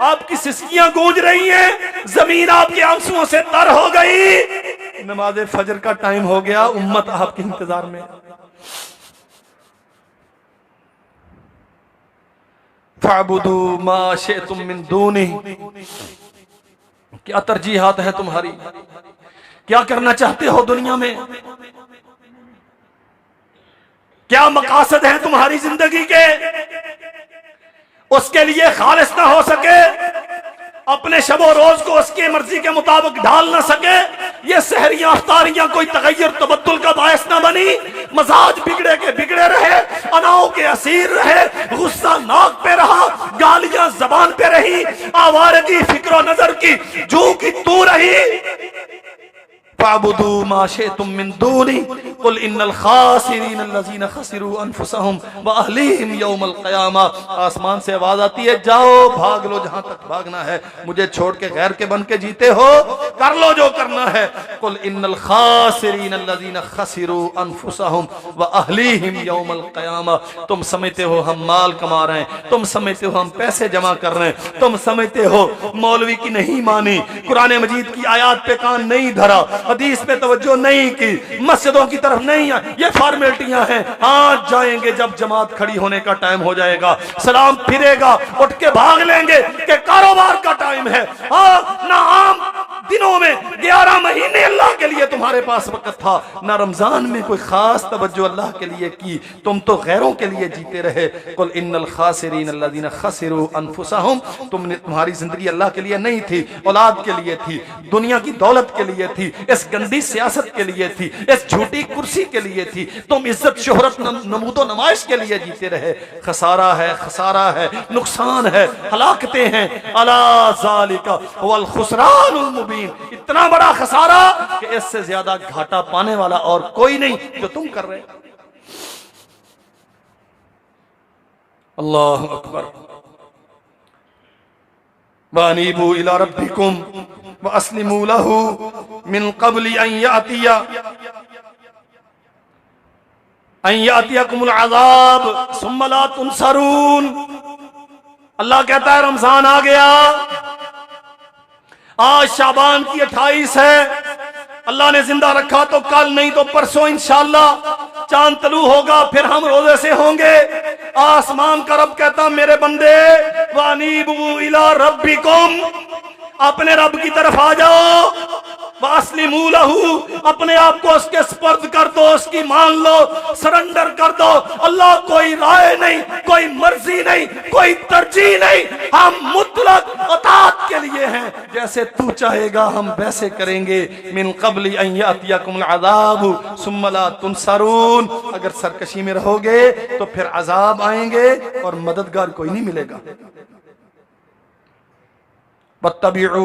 आपकी सिसकियां गूंज रही हैं, जमीन आपके आंसुओं से तर हो गई। नमाज फजर का टाइम हो गया, उम्मत आपके इंतजार में। फ़अबुदू मा शिअतुम मिन दूनी, क्या तरजीहात है तुम्हारी? क्या करना चाहते हो दुनिया में? क्या मकासद है तुम्हारी जिंदगी के? उसके लिए खालिस ना हो सके, अपने शबो रोज को उसकी मर्जी के मुताबिक ढाल ना सके, ये सहरियां अफ्तारियां कोई तगय्युर तबद्दुल का बायस ना बनी, मजाज बिगड़े के बिगड़े रहे, अनाओं के असीर रहे, गुस्सा नाक पे रहा, गालियां जबान पे रही, आवारगी फिक्र नजर की जू की तू रही। फ़अबुदू मा शिअतुम मिन दूनी कुल इन्नल खासिरीन अल्लज़ीना खसिरू अनफुसहुम व अहलीहिम यौमल क़यामा। आसमान से आवाज आती है, जाओ भाग लो जहां तक भागना है, मुझे छोड़ के गैर के बन के जीते हो, कर लो जो करना है। कुल इन्नल खासिरीन अल्लज़ीना खसिरू अनफुसहुम व अहलीहिम यौमल क़यामा। तुम समझते हो हम माल कमा रहे हैं, तुम समझते हो हम पैसे जमा कर रहे हैं, तुम समझते हो मौलवी की नहीं मानी, कुरान मजीद की आयात पे कान नहीं धरा, हदीस पे तवज्जो नहीं की, मस्जिदों की तरफ नहीं आए, ये फॉर्मेलिटियां हैं। आज जाएंगे जब जमात खड़ी होने का टाइम हो जाएगा, सलाम फिरेगा, उठ के भाग लेंगे कि कारोबार का टाइम है। हाँ, ना आम दिनों में 11 महीने अल्लाह के लिए तुम्हारे पास वक्त था, ना रमजान में कोई खास तवज्जो अल्लाह के लिए की, तुम तो गैरों के लिए जीते रहे। कुल इन्नल खासिरीन अल्लज़ीना खसिरू अनफुसहुम, तुमने तुम्हारी जिंदगी अल्लाह के लिए नहीं थी, औलाद के लिए थी, दुनिया की दौलत के लिए थी, इस गंदी सियासत के लिए थी, इस झूठी कुर्सी के लिए थी, तुम इज्जत शोहरत नमूदो नमाइश के लिए जीते रहे। खसारा है, खसारा है, नुकसान है, हलाकतें हैं। अला ज़ालिका वल खुसरानुल मुबीन, इतना बड़ा खसारा कि इससे ज्यादा घाटा पाने वाला और कोई नहीं जो तुम कर रहे। अल्लाहु अकबर। वानीबू इला रब्बिकुम व अस्लिमू लहू मिन क़ब्लि अन यातियकुमुल अज़ाब सुम्मा ला तुनसरून। अल्लाह कहता है रमजान आ गया, आज शाबान की 28 है, अल्लाह ने जिंदा रखा तो कल नहीं तो परसों इंशाअल्लाह चांद तलू होगा, फिर हम रोजे से होंगे। आसमान का रब कहता मेरे बंदे वानीबू इला रब्बिकुम, अपने रब की तरफ आ जाओ, वास्लिमू लहू, अपने आप को उसके स्पर्द कर दो, उसकी मान लो, सरेंडर कर दो। अल्लाह कोई राय नहीं, कोई मर्जी नहीं, कोई तरजीह नहीं, हम मुतलक अतात के लिए हैं। जैसे तू चाहेगा हम वैसे करेंगे। मिन क़ब्लि अन यातियकुमुल अज़ाबु सुम्मा ला तुनसरून, अगर सरकशी में रहोगे तो फिर अजाब आएंगे और मददगार कोई नहीं मिलेगा। वत्तबिउ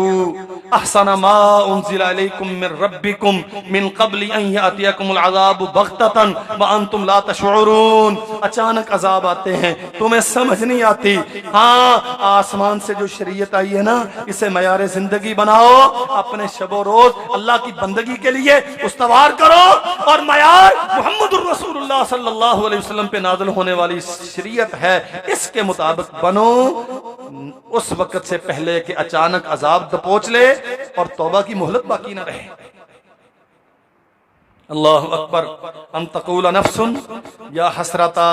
अहसन मा उन्ज़िला इलैकुम मिन रब्बिकुम मिन क़ब्लि अन यातियकुमुल अज़ाबु बग़ततन व अंतुम ला तशऊरून। अचानक अजाब आते हैं, तुम्हें समझ नहीं आती। हाँ, आसमान से जो शरीयत आई है ना, इसे मयार जिंदगी बनाओ, अपने शबो रोज अल्लाह की बंदगी के लिए उस्तवार करो, और मयार मुहम्मदुर रसूलुल्लाह सल्लल्लाहु अलैहि वसल्लम पे नाज़िल होने वाली शरीयत है, इसके मुताबिक बनो। उस वक्त से पहले कि अचानक अजाब दबोच ले और तौबा की मोहलत बाकी न रहे। अल्लाहु अकबर। अन तक़ूल नफ्सुन या हसरता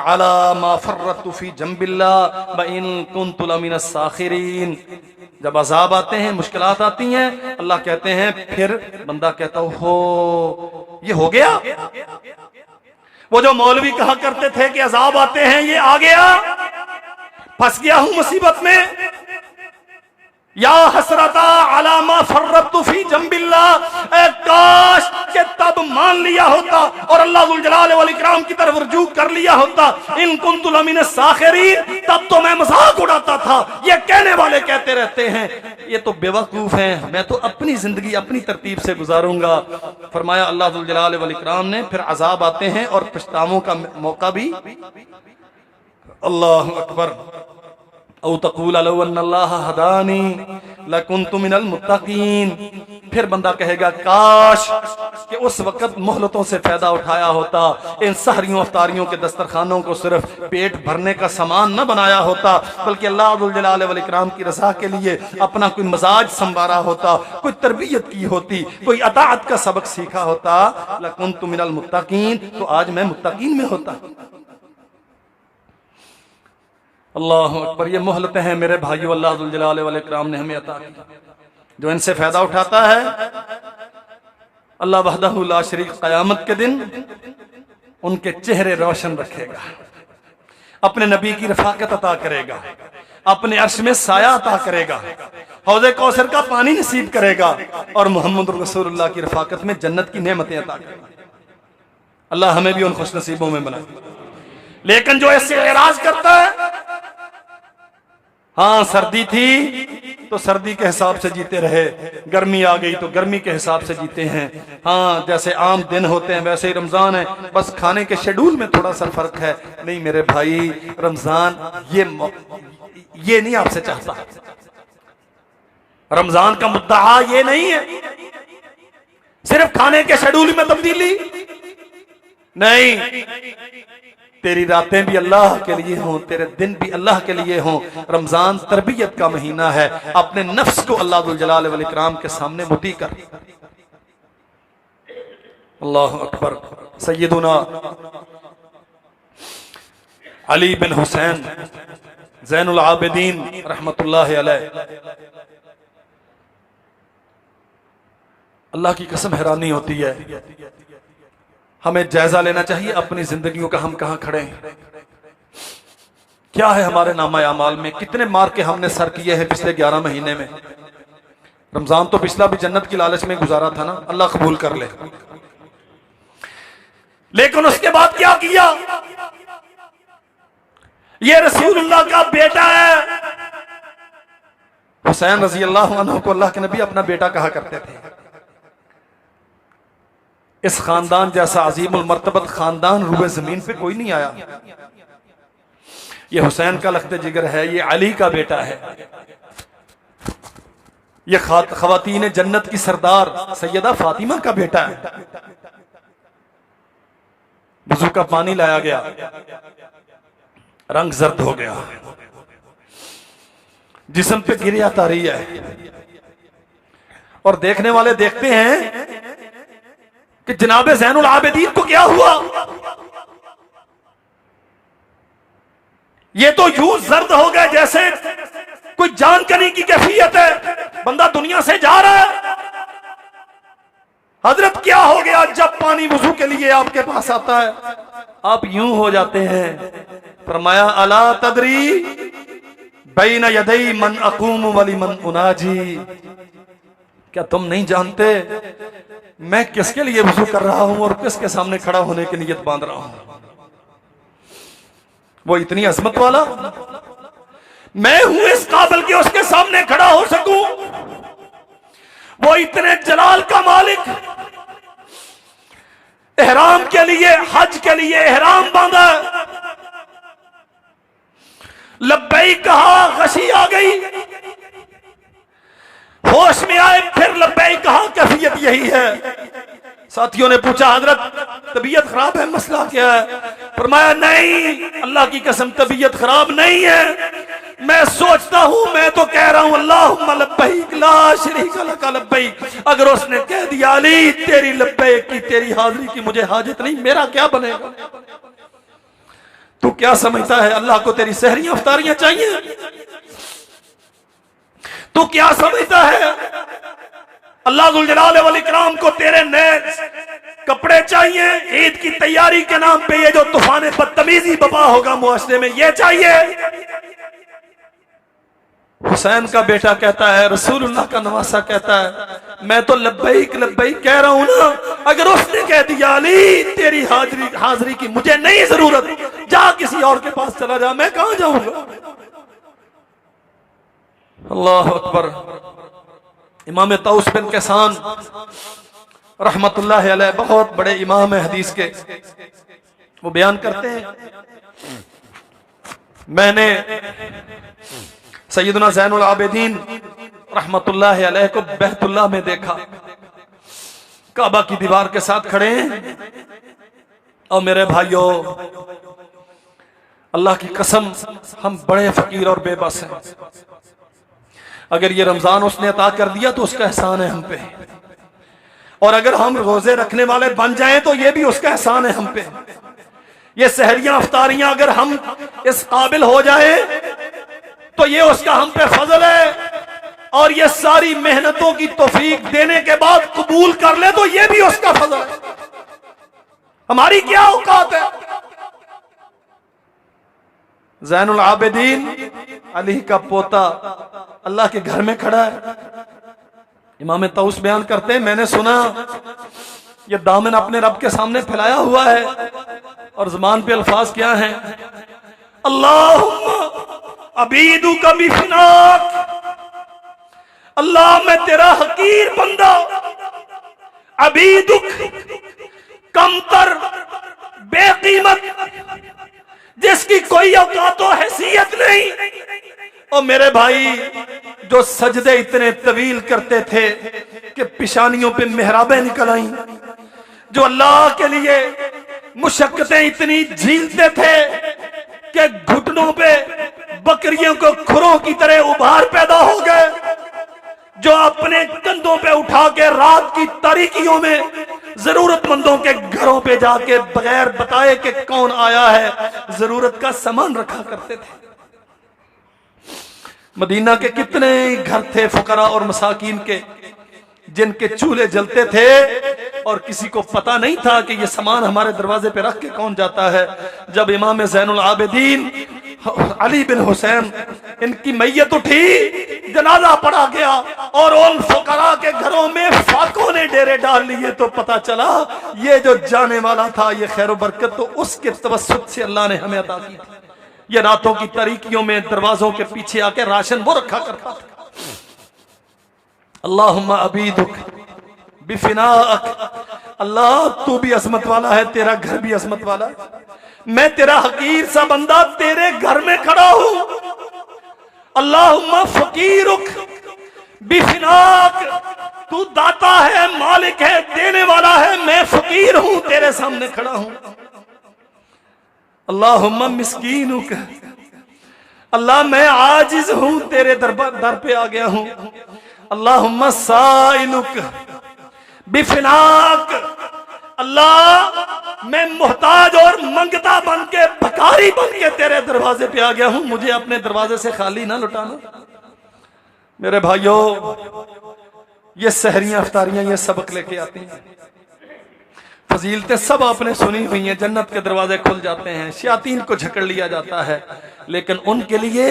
अला मा फर्रतु फी जंबिल्लाह व इन कुन्तु लमिनस साखिरीन। जब अजाब आते हैं, मुश्किलात आती हैं, अल्लाह कहते हैं, फिर बंदा कहता हो ये हो गया। वो जो मौलवी कहा करते थे कि अजाब आते हैं, ये आ गया, फंस गया हूं मुसीबत में। या हसरता अला मा फर्रतु फी जंबिल्लाह, काश के तब मान लिया होता और अल्लाह जुल जलाल वल इकराम की तरफ रुजू कर लिया होता। इन कुन्तु लमिन साखिरीन, तब तो मैं मजाक उड़ाता था। ये कहने वाले कहते रहते हैं ये तो बेवकूफ हैं, मैं तो अपनी जिंदगी अपनी तरतीब से गुजारूंगा। फरमाया अल्लाह जुल जलाल वल इकराम ने, फिर अजाब आते हैं और पछतावों का मौका भी। अल्लाह अकबर। औ तक़ूल लौ अन्नल्लाह हदानी लकुन्तु मिनल मुत्तक़ीन। फिर बंदा कहेगा काश कि उस वक्त मोहलतों से फायदा उठाया होता, इन सहरियों अफ्तारियों के दस्तरखानों को सिर्फ पेट भरने का सामान न बनाया होता, बल्कि अल्लाह जुल जलाल वल इकराम की रज़ा के लिए अपना कोई मजाज संवारा होता, कोई तरबियत की होती, कोई अताअत का सबक सीखा होता। लकुन्तु मिनल मुत्तक़ीन, तो आज मैं मुत्तक़ीन में होता। अल्लाह अकबर। ये मोहलतें हैं मेरे भाइयों, अल्लाह जुल जलाल वल इकराम ने हमें अता की। जो इनसे फायदा उठाता है, अल्लाह वहदहु ला शरीक क़यामत के दिन उनके चेहरे रोशन रखेगा, अपने नबी की रफाकत अता करेगा, अपने अर्श में साया अता करेगा, हौज़े कौसर का पानी नसीब करेगा, और मोहम्मद रसूलुल्लाह की रफाकत में जन्नत की नेमतें अता करेगा। अल्लाह हमें भी उन खुश नसीबों में बनाए। लेकिन जो ऐसे एराज करता है, हाँ सर्दी थी तो सर्दी के हिसाब से जीते रहे, गर्मी आ गई तो गर्मी के हिसाब से जीते हैं। हाँ, जैसे आम दिन होते हैं वैसे ही रमजान है, बस खाने के शेड्यूल में थोड़ा सा फर्क है। नहीं मेरे भाई, रमजान ये नहीं आपसे चाहता। रमजान का मुद्दा ये नहीं है सिर्फ खाने के शेड्यूल में तब्दीली, नहीं, तेरी रातें भी अल्लाह के लिए हों, तेरे दिन भी अल्लाह के लिए हों। रमजान तरबियत का महीना है, अपने नफ्स को अल्लाह जुल जलाल वल इकराम के सामने मुती कर। अल्लाह अकबर। सैयदुना अली बिन हुसैन ज़ैनुल आबिदीन रहमतुल्लाहि अलैह, अल्लाह की कसम हैरानी होती है। हमें जायजा लेना चाहिए अपनी जिंदगियों का, हम कहां खड़े हैं, क्या है हमारे नामा अमाल में, कितने मार के हमने सर किए हैं पिछले 11 महीने में। रमजान तो पिछला भी जन्नत की लालच में गुजारा था ना, अल्लाह कबूल कर ले। लेकिन उसके बाद क्या किया? ये रसूलुल्लाह का बेटा है। हुसैन रजी अल्लाह अन्हु को अल्लाह के नबी अपना बेटा कहा करते थे। इस खानदान जैसा अजीमुल मर्तबत खानदान रूबे जमीन पे कोई नहीं आया। ये हुसैन का लख्त जिगर है, ये अली का बेटा है, ये खवातीन जन्नत की सरदार सैयदा फातिमा का बेटा है। वुजू का पानी लाया गया, रंग जर्द हो गया, जिस्म पे गिरिया तारी है, और देखने वाले देखते हैं कि जनाब ज़ैनुल आबिदीन को क्या हुआ। ये तो यूं जर्द हो गए जैसे कोई जानकनी की कैफियत है, बंदा दुनिया से जा रहा है, हजरत क्या हो गया जब पानी वुजू के लिए आपके पास आता है आप यूं हो जाते हैं। फरमाया अला तदरी बैन यदई मन अकूम वली मन उनाजी, क्या तुम नहीं जानते मैं किसके लिए वुजू कर रहा हूं और किसके सामने खड़ा होने की नियत बांध रहा हूं। वो इतनी अजमत वाला, मैं हूं इस काबिल कि उसके सामने खड़ा हो सकूं। वो इतने जलाल का मालिक, एहराम के लिए, हज के लिए एहराम बांधा, लब्बैक कहा, गशी आ गई, होश में आए फिर लब्बैक कहा, कैफियत यही है। साथियों ने पूछा हजरत तबीयत खराब है, मसला क्या है? फरमाया नहीं, अल्लाह की कसम तबीयत खराब नहीं है, मैं सोचता हूं, मैं तो कह रहा हूं अल्लाहुम्मा लब्बैक ला शरीका लका लब्बैक। अगर उसने कह दिया अली तेरी लब्बैक की, तेरी हाजिरी की मुझे हाजत नहीं, मेरा क्या बनेगा? तू क्या समझता है अल्लाह को तेरी सहरियां अफ्तारियां चाहिए? तू क्या समझता है अल्लाह जुल जलाल वल इकराम को तेरे नए कपड़े चाहिए? ईद की तैयारी के नाम पे ये जो तूफान बदतमीजी बपा होगा मुआशरे में, ये चाहिए? हुसैन का बेटा कहता है, रसूलुल्लाह का नवासा कहता है, मैं तो लब्बैक लब्बैक कह रहा हूं ना। अगर उसने कह दिया अली तेरी हाजिरी की मुझे नहीं जरूरत, जा किसी और के पास चला जा, मैं कहां जाऊंगा? अल्लाह अकबर। इमाम तौस बिन कैसान रहमतुल्लाह अलैह बहुत बड़े इमाम है हदीस के, वो बयान करते हैं, मैंने सैयदना ज़ैनुल आबिदीन रहमतुल्लाह अलैह को बैतुल्लाह में देखा, काबा की दीवार के साथ खड़े हैं। और मेरे भाइयों अल्लाह की कसम हम बड़े फकीर और बेबस हैं। अगर ये रमजान उसने अता कर दिया तो उसका एहसान है हम पे, और अगर हम रोजे रखने वाले बन जाएं तो ये भी उसका एहसान है हम पे। ये सहरियां अफ्तारियां अगर हम इस काबिल हो जाए तो ये उसका हम पे फजल है, और ये सारी मेहनतों की तौफीक देने के बाद कबूल कर ले तो ये भी उसका फजल है। हमारी क्या औकात है? ज़ैनुल आबिदीन अली का पोता अल्लाह के घर में खड़ा है। इमाम तौस बयान करते हैं, मैंने सुना ये दामन अपने रब के सामने फैलाया हुआ है, और ज़बान पे अल्फाज क्या हैं? अल्लाहुम्मा अबीदु का बिफनाक, अल्लाह मैं तेरा हकीर बंदा, अबीदुक कमतर बेकीमत, जिसकी कोई औकात और हैसियत नहीं। और मेरे भाई जो सजदे इतने तवील करते थे कि पिशानियों पे मेहराबें निकल आई, जो अल्लाह के लिए मुशक्कतें इतनी झीलते थे कि घुटनों पे बकरियों को खुरों की तरह उभार पैदा हो गए, जो अपने कंधों पे उठा के रात की तारीकियों में जरूरतमंदों के घरों पे जाके बगैर बताए कि कौन आया है जरूरत का सामान रखा करते थे। मदीना के कितने घर थे फुकरा और मसाकीन के जिनके चूल्हे जलते थे और किसी को पता नहीं था कि ये सामान हमारे दरवाजे पे रख के कौन जाता है। जब इमाम ज़ैनुल आबिदीन अली बिन हुसैन इनकी मैयत उठी, जनाजा पढ़ा गया और उन फुकरा के घरों में फाकों ने डेरे डाल लिए, तो पता चला ये जो जाने वाला था ये खैर बरकत तो उसके तवस्सुत से अल्लाह ने हमें अता की थी। ये रातों की तारीकियों में दरवाजों के पीछे आके राशन वो रखा करता था। अल्लाहुम्मा अबीदुक बिफिनाक, अल्लाह तू भी अजमत वाला है, तेरा घर भी अजमत वाला है, मैं तेरा हकीर सा बंदा तेरे घर में खड़ा हूं। अल्लाहुम्मा फकीरुक बिफिनाक, तू दाता है, मालिक है, देने वाला है, मैं फकीर हूं, तेरे सामने खड़ा हूं। अल्लाहुम्मा मिस्कीनुक, अल्लाह मैं आजिज हूं, तेरे दर पे आ गया हूं। अल्लाहुम्मा साइलुक बिफिनाक, अल्लाह मैं मोहताज और मंगता बन के भिखारी बन के तेरे दरवाजे पे आ गया हूं, मुझे अपने दरवाजे से खाली ना लुटाना। मेरे भाइयों ये सहरियां अफ्तारियां ये सबक लेके आती हैं। फजीलतें सब आपने सुनी हुई हैं, जन्नत के दरवाजे खुल जाते हैं, शयातीन को झकड़ लिया जाता है, लेकिन उनके लिए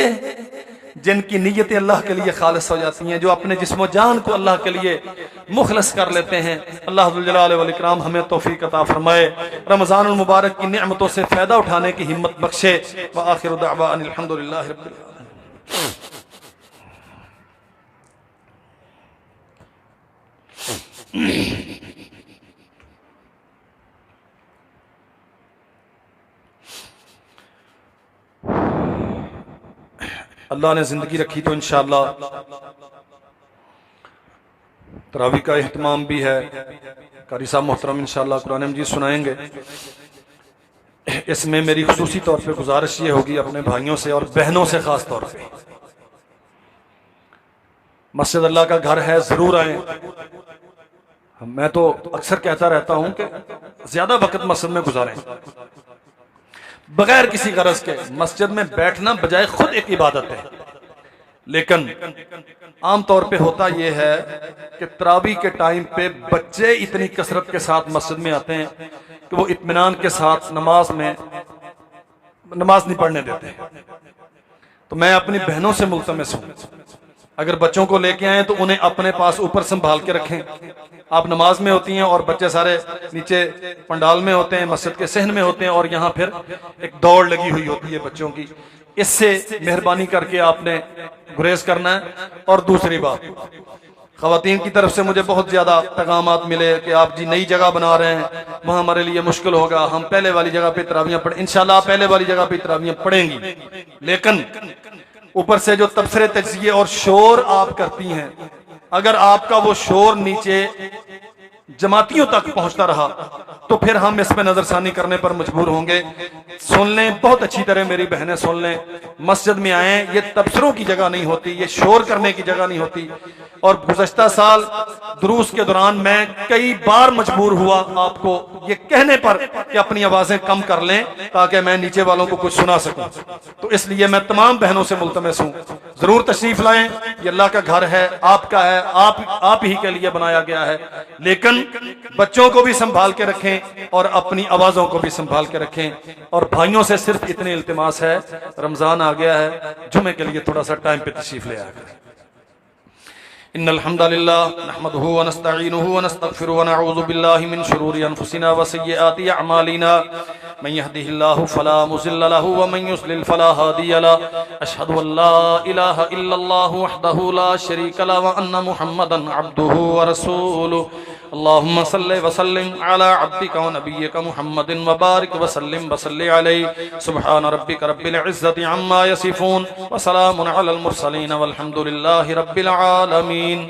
जिनकी नीयतें अल्लाह के लिए खालिस हो जाती हैं, जो अपने जिस्म जान को अल्लाह के लिए मुखलस कर लेते हैं। अल्लाह जुल जलाल वल इकराम हमें तौफीक अता फरमाए, रमज़ानुल मुबारक की नेमतों से फ़ायदा उठाने की हिम्मत बख्शे। व आखिरु दअवाना अनिल हम्दुलिल्लाहि रब्बिल आलमीन। अल्लाह ने जिंदगी रखी तो इंशाअल्लाह तरावी का एहतमाम भी है। कारी साहब मोहतरम इंशाअल्लाह कुरान मजीद सुनाएंगे। इसमें मेरी खुसूसी तौर पे गुजारिश ये होगी अपने भाइयों से और बहनों से, खास तौर पे मस्जिद अल्लाह का घर है, जरूर आए। मैं तो अक्सर कहता रहता हूं कि ज्यादा वक्त मस्जिद में गुजारें, बगैर किसी गरज के। मस्जिद में बैठना बजाय खुद एक इबादत है, लेकिन आम तौर पे होता यह है कि तरावी के टाइम पे बच्चे इतनी कसरत के साथ मस्जिद में आते हैं कि वो इत्मीनान के साथ नमाज नहीं पढ़ने देते। तो मैं अपनी बहनों से मुल्तमिस हूं, अगर बच्चों को लेके आए तो उन्हें अपने पास ऊपर संभाल के रखें। आप नमाज में होती हैं और बच्चे सारे नीचे पंडाल में होते हैं, मस्जिद के सहन में होते हैं, और यहाँ फिर एक दौड़ लगी हुई होती है बच्चों की। इससे मेहरबानी करके आपने गुरेज करना है। और दूसरी बात, खवातीन की तरफ से मुझे बहुत ज्यादा पैगामात मिले कि आप जी नई जगह बना रहे हैं, वहां हमारे लिए मुश्किल होगा, हम पहले वाली जगह पे तरावियां पढ़ें। इंशाल्लाह पहले वाली जगह पे तरावियां पढ़ेंगी, लेकिन ऊपर से जो तबसरे तजिए और शोर आप करती हैं, अगर आपका वो शोर नीचे जमातियों तक पहुंचता रहा तो फिर हम इसमें नजरसानी करने पर मजबूर होंगे। सुन लें, बहुत अच्छी तरह मेरी बहनें सुन लें, मस्जिद में आए, ये तबसरों की जगह नहीं होती, ये शोर करने की जगह नहीं होती। और गुज़श्ता साल दुरूस के दौरान मैं कई बार मजबूर हुआ आपको ये कहने पर कि अपनी आवाजें कम कर लें ताकि मैं नीचे वालों को कुछ सुना सकूं। तो इसलिए मैं तमाम बहनों से मुल्तमिस हूं, जरूर तशरीफ लाएं। ये अल्लाह का घर है, आपका है, आप ही के लिए बनाया गया है, लेकिन बच्चों को भी संभाल के रखें और अपनी आवाजों को भी संभाल के रखें। और भाइयों से सिर्फ इतने इल्तिमास है, रमजान आ गया है, जुमे के लिए थोड़ा सा टाइम पे तशरीफ ले आकर। इन्नल हम्दुलिल्लाह नहमदुहु व नस्तईनुहु व नस्तगफिरुहु व नऊज़ु बिल्लाहि मिन शुरूरि अनफुसिना व सय्यिआति अअमालिना मन यहदिहिल्लाहु फला मुज़िल्ल लहु व मन युज़लिल फला हादिय लहु अशहदु अन ला इलाहा इल्लल्लाहु वहदहु ला शरीका लहु व अन्न मुहम्मदन अब्दुहु व रसूलुहु। अल्लाहुम्मा सल्लि व सल्लिम अला अब्दिका व नबिय्यिका मुहम्मदिन व बारिक व सल्लिम व सल्लि अलैहि। सुब्हान रब्बिका रब्बिल इज़्ज़ति अम्मा यसिफून व सलामुन अलल मुरसलीन वल्हम्दुलिल्लाहि रब्बिल आलमीन।